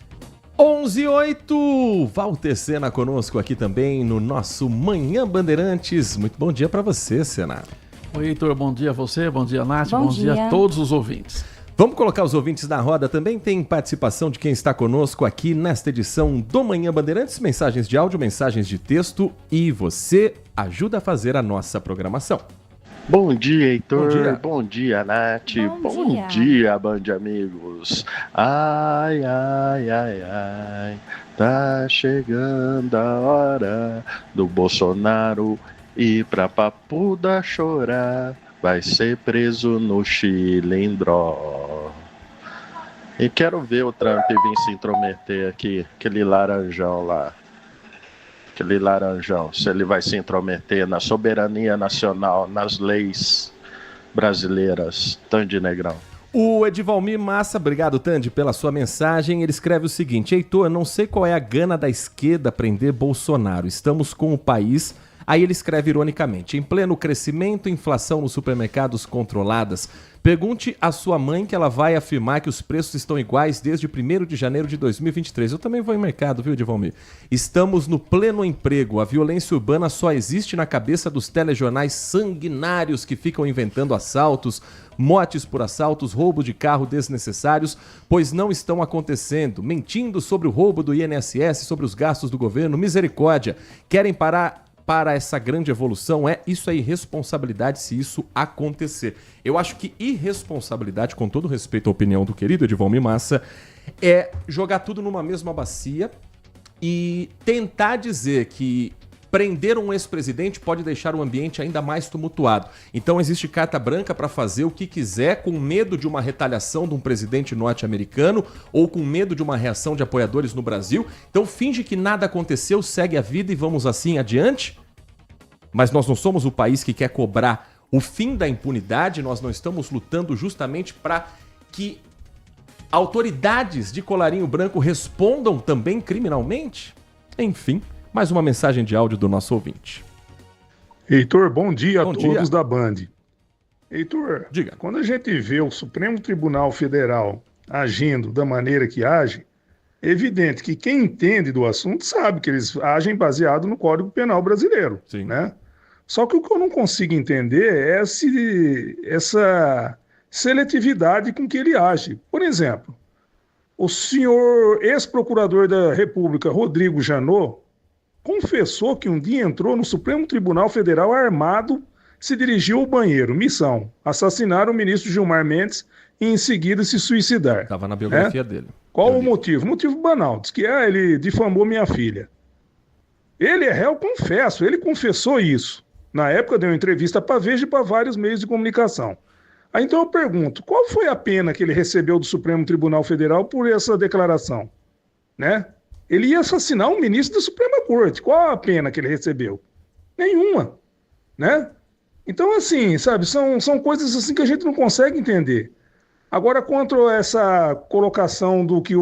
11h08, Walter Sena conosco aqui também no nosso Manhã Bandeirantes. Muito bom dia para você, Sena. Oi, Heitor, bom dia a você, bom dia, Nath, bom dia a todos os ouvintes. Vamos colocar os ouvintes na roda, também tem participação de quem está conosco aqui nesta edição do Manhã Bandeirantes, mensagens de áudio, mensagens de texto, e você ajuda a fazer a nossa programação. Bom dia, Heitor. Bom dia, bom dia Nath. Bom dia, Band Amigos. Ai, ai, ai, ai. Tá chegando a hora do Bolsonaro ir pra Papuda chorar. Vai ser preso no Chilindró. E quero ver o Trump vir se intrometer aqui, aquele laranjão lá. Aquele laranjão, se ele vai se intrometer na soberania nacional, nas leis brasileiras. Tandy Negrão. O Edivalmir Massa, obrigado, Tandy, pela sua mensagem. Ele escreve o seguinte: Heitor, não sei qual é a gana da esquerda prender Bolsonaro. Estamos com o país... Aí ele escreve ironicamente: em pleno crescimento, inflação nos supermercados controladas. Pergunte à sua mãe que ela vai afirmar que os preços estão iguais desde 1º de janeiro de 2023. Eu também vou em mercado, viu, Edivalmir? Estamos no pleno emprego. A violência urbana só existe na cabeça dos telejornais sanguinários que ficam inventando assaltos, mortes por assaltos, roubo de carro desnecessários, pois não estão acontecendo. Mentindo sobre o roubo do INSS, sobre os gastos do governo. Misericórdia. Querem parar para essa grande evolução? Isso é irresponsabilidade se isso acontecer. Eu acho que irresponsabilidade, com todo respeito à opinião do querido Edivalmir Massa, é jogar tudo numa mesma bacia e tentar dizer que prender um ex-presidente pode deixar o ambiente ainda mais tumultuado. Então existe carta branca para fazer o que quiser, com medo de uma retaliação de um presidente norte-americano ou com medo de uma reação de apoiadores no Brasil. Então finge que nada aconteceu, segue a vida e vamos assim adiante? Mas nós não somos o país que quer cobrar o fim da impunidade, nós não estamos lutando justamente para que autoridades de colarinho branco respondam também criminalmente? Enfim, mais uma mensagem de áudio do nosso ouvinte. Heitor, bom dia a todos da Band. Heitor, diga. Quando a gente vê o Supremo Tribunal Federal agindo da maneira que age, É evidente que quem entende do assunto sabe que eles agem baseado no Código Penal brasileiro, né? Só que o que eu não consigo entender é essa seletividade com que ele age. Por exemplo, o senhor ex-procurador da República, Rodrigo Janot, confessou que um dia entrou no Supremo Tribunal Federal armado, se dirigiu ao banheiro, missão, assassinar o ministro Gilmar Mendes e em seguida se suicidar. Estava na biografia dele. Qual o motivo? Motivo banal, diz que ele difamou minha filha. Ele é réu, confesso, ele confessou isso. Na época deu entrevista para Veja e para vários meios de comunicação. Aí então eu pergunto, qual foi a pena que ele recebeu do Supremo Tribunal Federal por essa declaração? Né? Ele ia assassinar um ministro da Suprema Corte. Qual a pena que ele recebeu? Nenhuma. Né? Então, assim, sabe, são coisas assim que a gente não consegue entender. Agora, contra essa colocação do que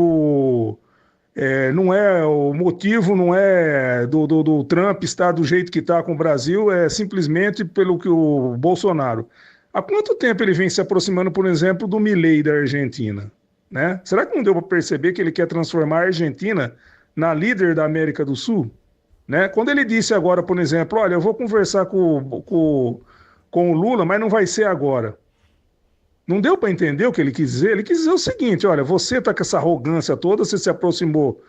não é o motivo, não é do Trump estar do jeito que está com o Brasil, é simplesmente pelo que o Bolsonaro. Há quanto tempo ele vem se aproximando, por exemplo, do Milei da Argentina? Né? Será que não deu para perceber que ele quer transformar a Argentina na líder da América do Sul? Né? Quando ele disse agora, por exemplo, olha, eu vou conversar com o Lula, mas não vai ser agora. Não deu para entender o que ele quis dizer? Ele quis dizer o seguinte, olha, você está com essa arrogância toda, você se aproximou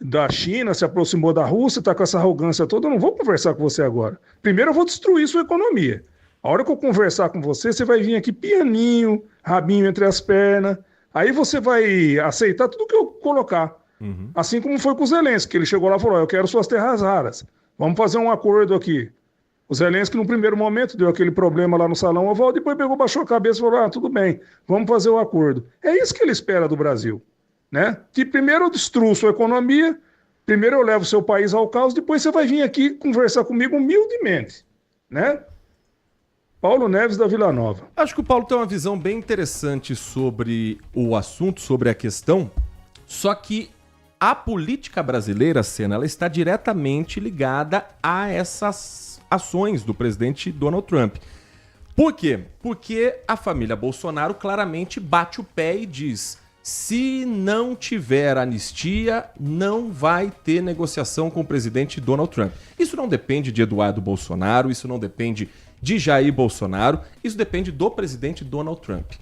da China, se aproximou da Rússia, está com essa arrogância toda, eu não vou conversar com você agora. Primeiro eu vou destruir sua economia. A hora que eu conversar com você, você vai vir aqui pianinho, rabinho entre as pernas, aí você vai aceitar tudo que eu colocar. Assim como foi com o Zelensky, que ele chegou lá e falou, eu quero suas terras raras, vamos fazer um acordo aqui. O Zelensky, no primeiro momento, deu aquele problema lá no Salão Oval, depois pegou, baixou a cabeça e falou, tudo bem, vamos fazer o acordo. É isso que ele espera do Brasil, né? Que primeiro eu destruo sua economia, primeiro eu levo seu país ao caos, depois você vai vir aqui conversar comigo humildemente, né? Paulo Neves, da Vila Nova. Acho que o Paulo tem uma visão bem interessante sobre o assunto, sobre a questão, só que a política brasileira, Sena, ela está diretamente ligada a essas ações do presidente Donald Trump. Por quê? Porque a família Bolsonaro claramente bate o pé e diz: se não tiver anistia, não vai ter negociação com o presidente Donald Trump. Isso não depende de Eduardo Bolsonaro, isso não depende de Jair Bolsonaro, isso depende do presidente Donald Trump.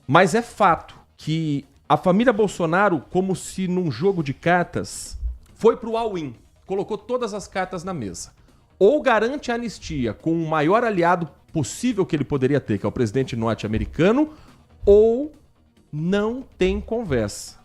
Mas é fato que a família Bolsonaro, como se num jogo de cartas, foi pro all-in, colocou todas as cartas na mesa. Ou garante a anistia com o maior aliado possível que ele poderia ter, que é o presidente norte-americano, ou não tem conversa.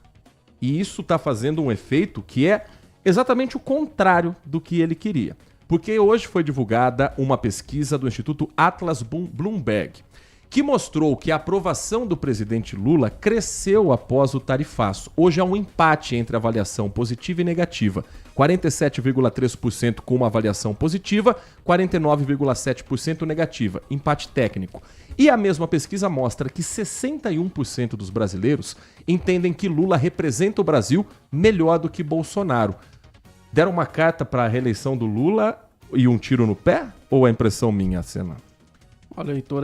E isso está fazendo um efeito que é exatamente o contrário do que ele queria. Porque hoje foi divulgada uma pesquisa do Instituto Atlas Bloomberg, que mostrou que a aprovação do presidente Lula cresceu após o tarifaço. Hoje há um empate entre avaliação positiva e negativa. 47,3% com uma avaliação positiva, 49,7% negativa. Empate técnico. E a mesma pesquisa mostra que 61% dos brasileiros entendem que Lula representa o Brasil melhor do que Bolsonaro. Deram uma carta para a reeleição do Lula e um tiro no pé? Ou é impressão minha, Sena? Olha, Heitor,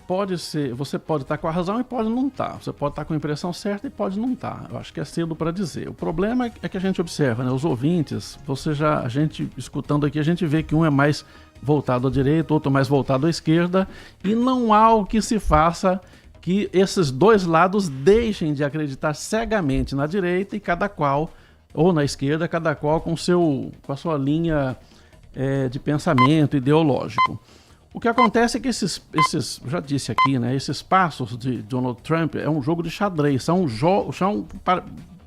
pode ser, você pode estar com a razão e pode não estar. Você pode estar com a impressão certa e pode não estar. Eu acho que é cedo para dizer. O problema é que a gente observa, né? Os ouvintes, a gente escutando aqui, a gente vê que um é mais voltado à direita, outro mais voltado à esquerda, e não há o que se faça que esses dois lados deixem de acreditar cegamente na direita e cada qual, ou na esquerda, cada qual com a sua linha de pensamento ideológico. O que acontece é que já disse aqui, né, esses passos de Donald Trump é um jogo de xadrez, são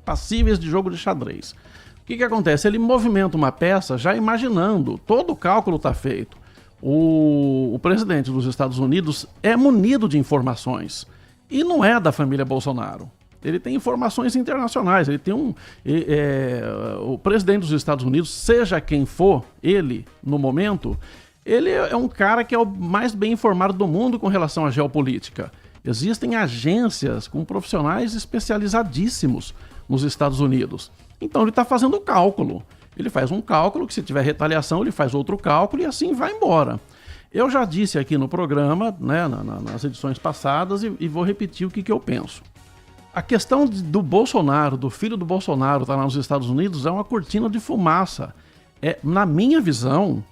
passíveis de jogo de xadrez. O que acontece? Ele movimenta uma peça já imaginando, todo o cálculo está feito. O presidente dos Estados Unidos é munido de informações e não é da família Bolsonaro. Ele tem informações internacionais, ele tem o presidente dos Estados Unidos, seja quem for ele no momento, ele é um cara que é o mais bem informado do mundo com relação à geopolítica. Existem agências com profissionais especializadíssimos nos Estados Unidos. Então ele está fazendo cálculo. Ele faz um cálculo que, se tiver retaliação, ele faz outro cálculo e assim vai embora. Eu já disse aqui no programa, né, nas edições passadas, e vou repetir o que eu penso. A questão do Bolsonaro, do filho do Bolsonaro estar lá nos Estados Unidos é uma cortina de fumaça. Na minha visão,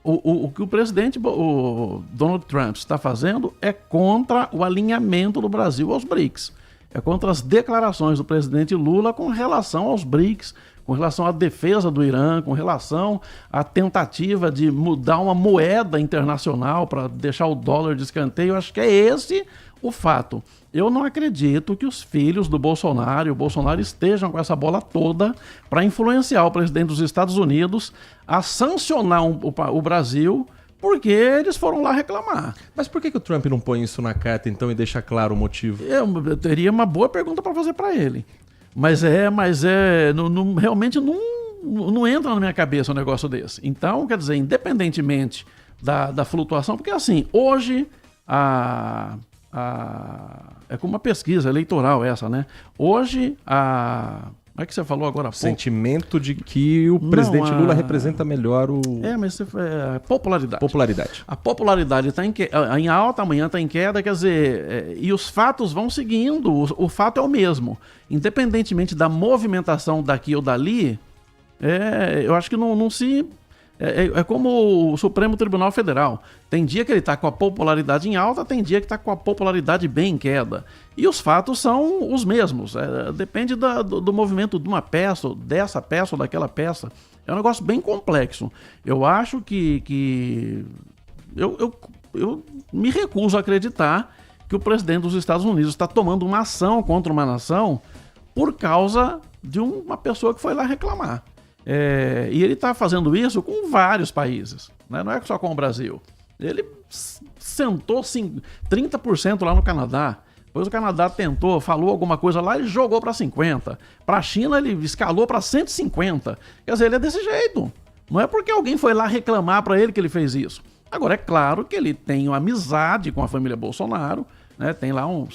o que o presidente o Donald Trump está fazendo é contra o alinhamento do Brasil aos BRICS. É contra as declarações do presidente Lula com relação aos BRICS, com relação à defesa do Irã, com relação à tentativa de mudar uma moeda internacional para deixar o dólar de escanteio. Eu acho que é esse o fato. Eu não acredito que os filhos do Bolsonaro e o Bolsonaro estejam com essa bola toda para influenciar o presidente dos Estados Unidos a sancionar o Brasil, porque eles foram lá reclamar. Mas por que o Trump não põe isso na carta, então, e deixa claro o motivo? Eu teria uma boa pergunta para fazer para ele. Mas realmente não entra na minha cabeça um negócio desse. Então, quer dizer, independentemente da flutuação, porque assim, hoje é como uma pesquisa eleitoral essa, né? Hoje como é que você falou agora há pouco? Sentimento de que o presidente Lula representa melhor o... Mas popularidade. Popularidade. A popularidade está em alta, amanhã está em queda, quer dizer, e os fatos vão seguindo, o fato é o mesmo. Independentemente da movimentação daqui ou dali, eu acho que não se... É como o Supremo Tribunal Federal. Tem dia que ele está com a popularidade em alta, tem dia que está com a popularidade bem em queda. E os fatos são os mesmos. Depende do movimento de uma peça, dessa peça ou daquela peça. É um negócio bem complexo. Eu acho que eu me recuso a acreditar que o presidente dos Estados Unidos está tomando uma ação contra uma nação por causa de uma pessoa que foi lá reclamar. E ele está fazendo isso com vários países, né? Não é só com o Brasil. Ele sentou 30% lá no Canadá, depois o Canadá falou alguma coisa lá, ele jogou para 50%. Para a China ele escalou para 150%. Quer dizer, ele é desse jeito. Não é porque alguém foi lá reclamar para ele que ele fez isso. Agora, é claro que ele tem uma amizade com a família Bolsonaro, né? Tem lá um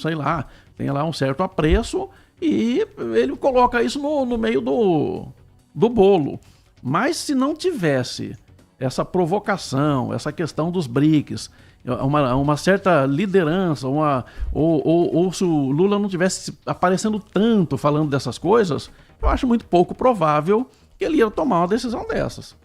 certo apreço e ele coloca isso no meio do bolo. Mas se não tivesse essa provocação, essa questão dos BRICS, uma certa liderança, ou se o Lula não tivesse aparecendo tanto falando dessas coisas, eu acho muito pouco provável que ele ia tomar uma decisão dessas.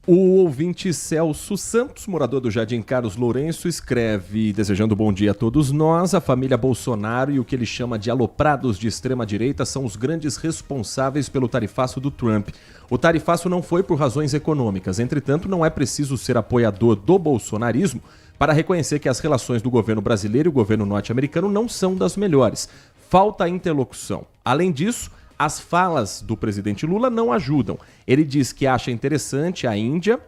O ouvinte Celso Santos, morador do Jardim Carlos Lourenço, escreve, desejando bom dia a todos nós, a família Bolsonaro e o que ele chama de aloprados de extrema-direita são os grandes responsáveis pelo tarifaço do Trump. O tarifaço não foi por razões econômicas, entretanto não é preciso ser apoiador do bolsonarismo para reconhecer que as relações do governo brasileiro e o governo norte-americano não são das melhores. Falta interlocução. Além disso, as falas do presidente Lula não ajudam. Ele diz que acha interessante a Índia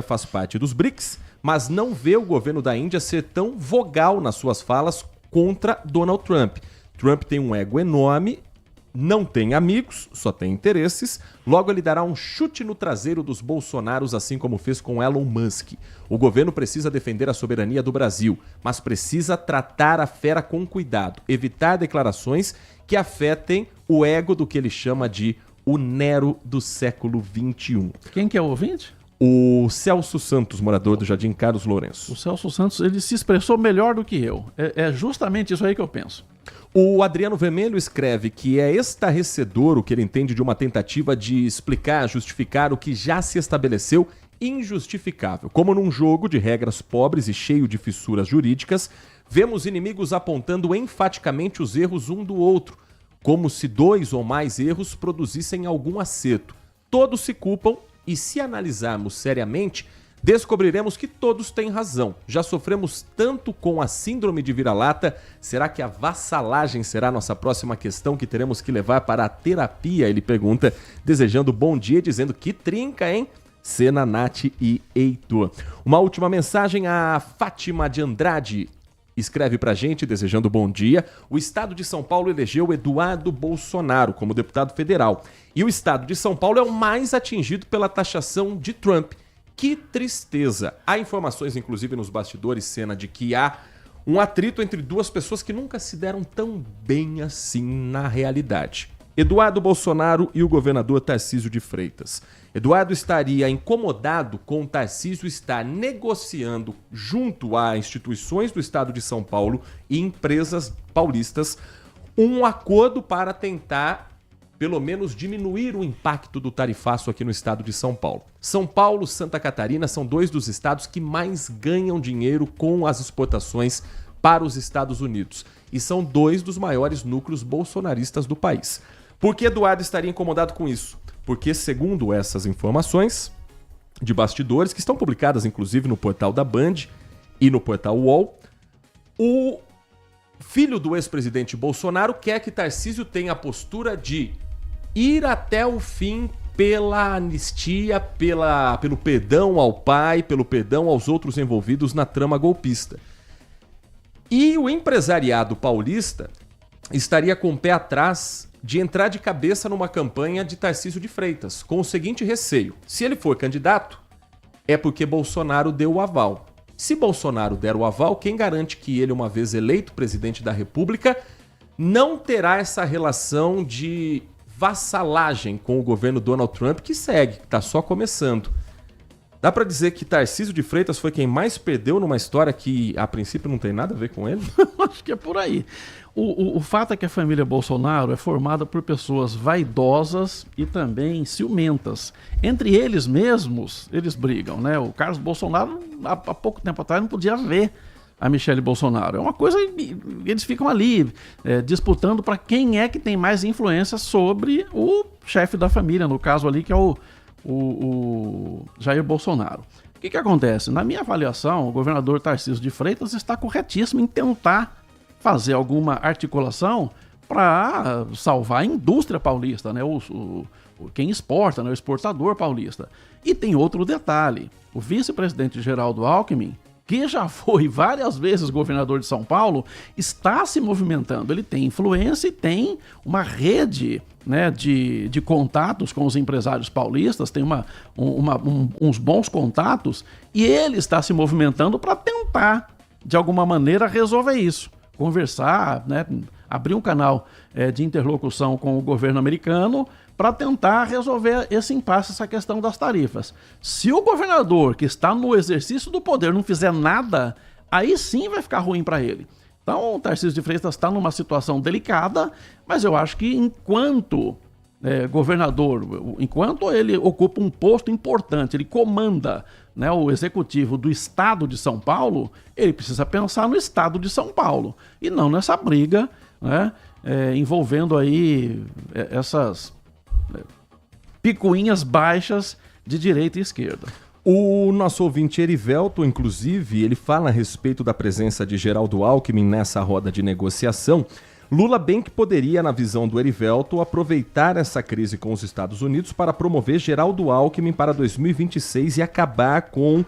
faz parte dos BRICS, mas não vê o governo da Índia ser tão vogal nas suas falas contra Donald Trump. Trump tem um ego enorme, não tem amigos, só tem interesses, logo ele dará um chute no traseiro dos Bolsonaros, assim como fez com Elon Musk. O governo precisa defender a soberania do Brasil, mas precisa tratar a fera com cuidado, evitar declarações que afetem o ego do que ele chama de o Nero do século XXI. Quem que é o ouvinte? O Celso Santos, morador do Jardim Carlos Lourenço. O Celso Santos, ele se expressou melhor do que eu. É justamente isso aí que eu penso. O Adriano Vermelho escreve que é estarrecedor o que ele entende de uma tentativa de explicar, justificar o que já se estabeleceu injustificável. Como num jogo de regras pobres e cheio de fissuras jurídicas, vemos inimigos apontando enfaticamente os erros um do outro, como se 2 ou mais erros produzissem algum acerto. Todos se culpam e, se analisarmos seriamente, descobriremos que todos têm razão. Já sofremos tanto com a síndrome de vira-lata, será que a vassalagem será nossa próxima questão que teremos que levar para a terapia? Ele pergunta, desejando bom dia, dizendo que trinca, hein? Cena, Nath e Heitor. Uma última mensagem, a Fátima de Andrade escreve pra gente, desejando bom dia. O estado de São Paulo elegeu Eduardo Bolsonaro como deputado federal. E o estado de São Paulo é o mais atingido pela taxação de Trump. Que tristeza! Há informações, inclusive nos bastidores, cena de que há um atrito entre duas pessoas que nunca se deram tão bem assim na realidade. Eduardo Bolsonaro e o governador Tarcísio de Freitas. Eduardo estaria incomodado com o Tarcísio estar negociando junto a instituições do estado de São Paulo e empresas paulistas um acordo para tentar, pelo menos, diminuir o impacto do tarifaço aqui no estado de São Paulo. São Paulo e Santa Catarina são 2 dos estados que mais ganham dinheiro com as exportações para os Estados Unidos. E são 2 dos maiores núcleos bolsonaristas do país. Por que Eduardo estaria incomodado com isso? Porque, segundo essas informações de bastidores, que estão publicadas inclusive no portal da Band e no portal UOL, o filho do ex-presidente Bolsonaro quer que Tarcísio tenha a postura de ir até o fim pela anistia, pelo perdão ao pai, pelo perdão aos outros envolvidos na trama golpista. E o empresariado paulista estaria com o pé atrás de entrar de cabeça numa campanha de Tarcísio de Freitas, com o seguinte receio: se ele for candidato, é porque Bolsonaro deu o aval. Se Bolsonaro der o aval, quem garante que ele, uma vez eleito presidente da República, não terá essa relação de vassalagem com o governo Donald Trump, que segue, que está só começando. Dá para dizer que Tarcísio de Freitas foi quem mais perdeu numa história que, a princípio, não tem nada a ver com ele? Acho que é por aí. O fato é que a família Bolsonaro é formada por pessoas vaidosas e também ciumentas. Entre eles mesmos, eles brigam, né? O Carlos Bolsonaro, há pouco tempo atrás, não podia ver a Michele Bolsonaro. É uma coisa, eles ficam ali disputando para quem é que tem mais influência sobre o chefe da família, no caso ali, que é o Jair Bolsonaro. O que acontece? Na minha avaliação, o governador Tarcísio de Freitas está corretíssimo em tentar fazer alguma articulação para salvar a indústria paulista, né? Quem exporta, né? O exportador paulista. E tem outro detalhe: o vice-presidente Geraldo Alckmin, que já foi várias vezes governador de São Paulo, está se movimentando. Ele tem influência e tem uma rede, né, de contatos com os empresários paulistas, tem uns bons contatos, e ele está se movimentando para tentar, de alguma maneira, resolver isso. Conversar, né, abrir um canal de interlocução com o governo americano para tentar resolver esse impasse, essa questão das tarifas. Se o governador, que está no exercício do poder, não fizer nada, aí sim vai ficar ruim para ele. Então, o Tarcísio de Freitas está numa situação delicada, mas eu acho que enquanto governador, enquanto ele ocupa um posto importante, ele comanda, né, o executivo do estado de São Paulo, ele precisa pensar no estado de São Paulo e não nessa briga, né, envolvendo aí essas picuinhas baixas de direita e esquerda. O nosso ouvinte Erivelto, inclusive, ele fala a respeito da presença de Geraldo Alckmin nessa roda de negociação. Lula bem que poderia, na visão do Erivelto, aproveitar essa crise com os Estados Unidos para promover Geraldo Alckmin para 2026 e acabar com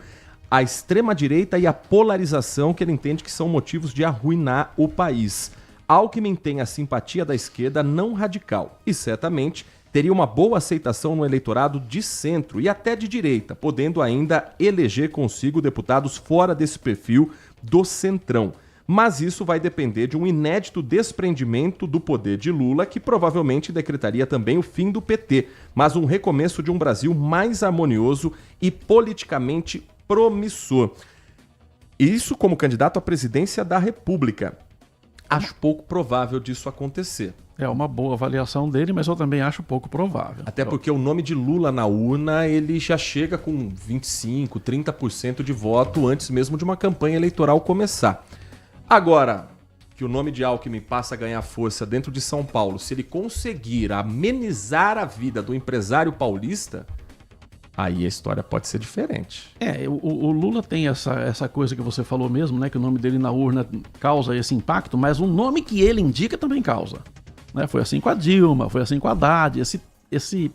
a extrema-direita e a polarização que ele entende que são motivos de arruinar o país. Alckmin tem a simpatia da esquerda não radical e, certamente, teria uma boa aceitação no eleitorado de centro e até de direita, podendo ainda eleger consigo deputados fora desse perfil do centrão. Mas isso vai depender de um inédito desprendimento do poder de Lula, que provavelmente decretaria também o fim do PT, mas um recomeço de um Brasil mais harmonioso e politicamente promissor. Isso como candidato à presidência da República. Acho pouco provável disso acontecer. É uma boa avaliação dele, mas eu também acho pouco provável. Até porque o nome de Lula na urna, ele já chega com 25%, 30% de voto antes mesmo de uma campanha eleitoral começar. Agora, que o nome de Alckmin passa a ganhar força dentro de São Paulo, se ele conseguir amenizar a vida do empresário paulista, aí a história pode ser diferente. O Lula tem essa coisa que você falou mesmo, né? Que o nome dele na urna causa esse impacto, mas o nome que ele indica também causa. Né? Foi assim com a Dilma, foi assim com a Haddad. Esse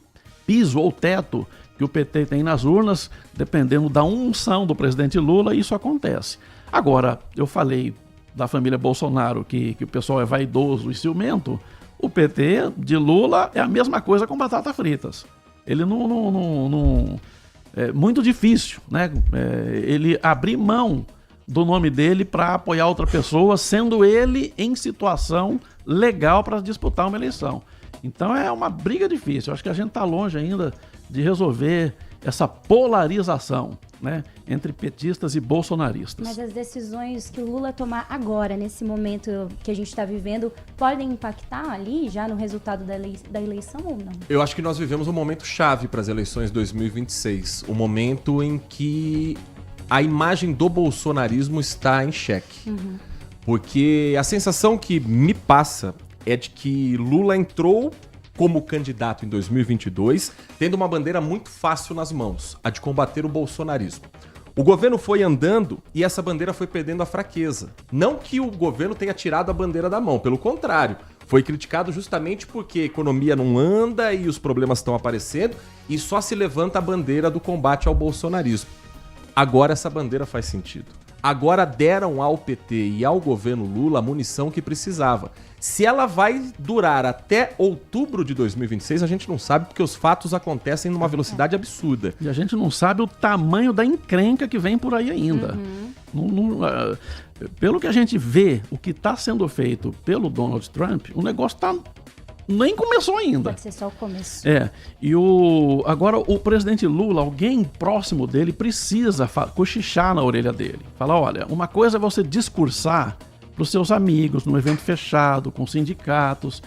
piso ou teto que o PT tem nas urnas, dependendo da unção do presidente Lula, isso acontece. Agora, eu falei da família Bolsonaro que o pessoal é vaidoso e ciumento. O PT de Lula é a mesma coisa com batata fritas. Ele não é muito difícil, né? Ele abrir mão do nome dele para apoiar outra pessoa, sendo ele em situação legal para disputar uma eleição. Então é uma briga difícil. Eu acho que a gente está longe ainda de resolver essa polarização, né, entre petistas e bolsonaristas. Mas as decisões que o Lula tomar agora, nesse momento que a gente está vivendo, podem impactar ali já no resultado da eleição ou não? Eu acho que nós vivemos um momento chave para as eleições de 2026. Um momento em que a imagem do bolsonarismo está em xeque. Porque a sensação que me passa é de que Lula entrou como candidato em 2022, tendo uma bandeira muito fácil nas mãos, a de combater o bolsonarismo. O governo foi andando e essa bandeira foi perdendo a fraqueza. Não que o governo tenha tirado a bandeira da mão, pelo contrário. Foi criticado justamente porque a economia não anda e os problemas estão aparecendo e só se levanta a bandeira do combate ao bolsonarismo. Agora essa bandeira faz sentido. Agora deram ao PT e ao governo Lula a munição que precisava. Se ela vai durar até outubro de 2026, a gente não sabe, porque os fatos acontecem numa velocidade absurda. E a gente não sabe o tamanho da encrenca que vem por aí ainda. Pelo que a gente vê, o que está sendo feito pelo Donald Trump, o negócio nem começou ainda. Pode ser só o começo. E agora o presidente Lula, alguém próximo dele, precisa cochichar na orelha dele. Falar, olha, uma coisa é você discursar para os seus amigos, num evento fechado, com sindicatos,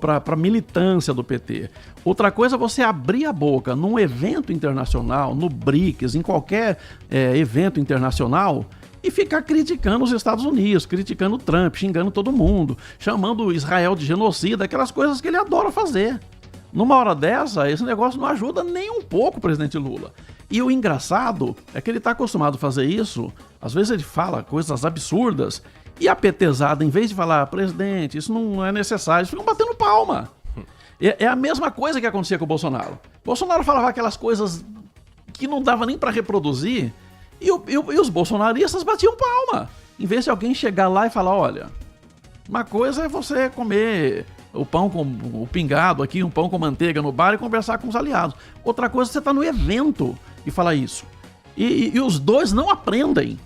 para a militância do PT. Outra coisa é você abrir a boca num evento internacional, no BRICS, em qualquer evento internacional, e ficar criticando os Estados Unidos, criticando o Trump, xingando todo mundo, chamando Israel de genocida, aquelas coisas que ele adora fazer. Numa hora dessa, esse negócio não ajuda nem um pouco o presidente Lula. E o engraçado é que ele está acostumado a fazer isso, às vezes ele fala coisas absurdas, e a petezada, em vez de falar, presidente, isso não é necessário, eles ficam batendo palma. É a mesma coisa que acontecia com o Bolsonaro. O Bolsonaro falava aquelas coisas que não dava nem para reproduzir, e os bolsonaristas batiam palma. Em vez de alguém chegar lá e falar, olha, uma coisa é você comer o pão com o pingado aqui, um pão com manteiga no bar e conversar com os aliados. Outra coisa é você estar no evento e falar isso. E os dois não aprendem.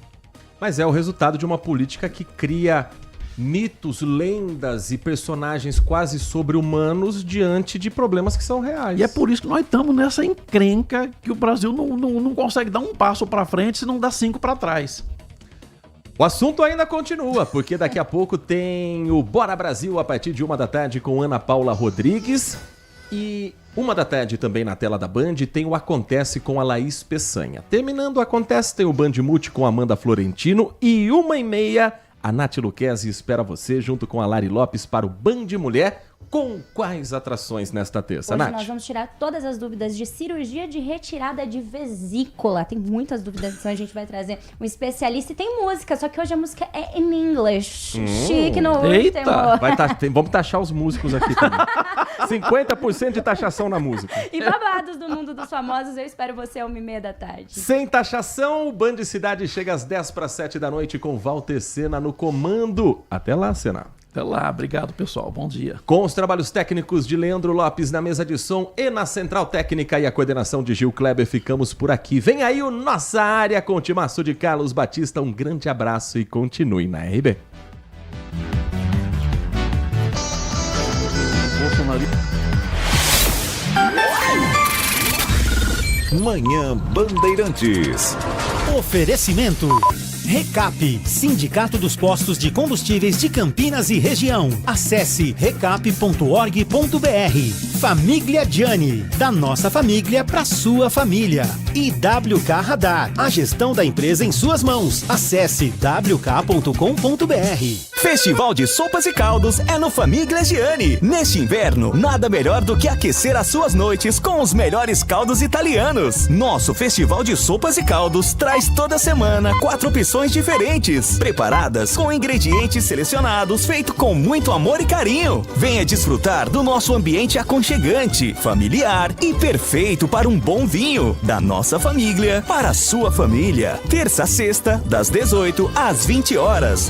Mas é o resultado de uma política que cria mitos, lendas e personagens quase sobre-humanos diante de problemas que são reais. E é por isso que nós estamos nessa encrenca que o Brasil não consegue dar um passo para frente se não dá 5 para trás. O assunto ainda continua, porque daqui a pouco tem o Bora Brasil a partir de 13h com Ana Paula Rodrigues. E 13h também na tela da Band tem o Acontece com a Laís Peçanha. Terminando o Acontece tem o Band Multi com a Amanda Florentino e 13h a Nath Luquezzi espera você junto com a Lari Lopes para o Band Mulher. Com quais atrações nesta terça, Hoje Nath? nós vamos tirar todas as dúvidas de cirurgia de retirada de vesícula. Tem muitas dúvidas, então a gente vai trazer um especialista. E tem música, só que hoje a música é em inglês. Chique no Eita! último. Vamos taxar os músicos aqui também. 50% de taxação na música. E babados do mundo dos famosos, eu espero você às 13h30. Sem taxação, o Band Cidade chega às 6:50 com Walter Sena no comando. Até lá, Sena. Até lá, obrigado pessoal, bom dia. Com os trabalhos técnicos de Leandro Lopes na mesa de som e na central técnica e a coordenação de Gil Kleber, ficamos por aqui. Vem aí o Nossa Área com o timaço de Carlos Batista. Um grande abraço e continue na RB. Manhã Bandeirantes. Oferecimento. Recap, Sindicato dos Postos de Combustíveis de Campinas e Região. Acesse recap.org.br. Família Gianni, da nossa família para sua família. E WK Radar, a gestão da empresa em suas mãos. Acesse wk.com.br. Festival de Sopas e Caldos é no Família Gianni. Neste inverno, nada melhor do que aquecer as suas noites com os melhores caldos italianos. Nosso Festival de Sopas e Caldos traz toda semana 4 opções diferentes, preparadas com ingredientes selecionados, feito com muito amor e carinho. Venha desfrutar do nosso ambiente aconchegante, familiar e perfeito para um bom vinho. Da nossa família para a sua família. Terça a sexta, das 18 às 20 horas.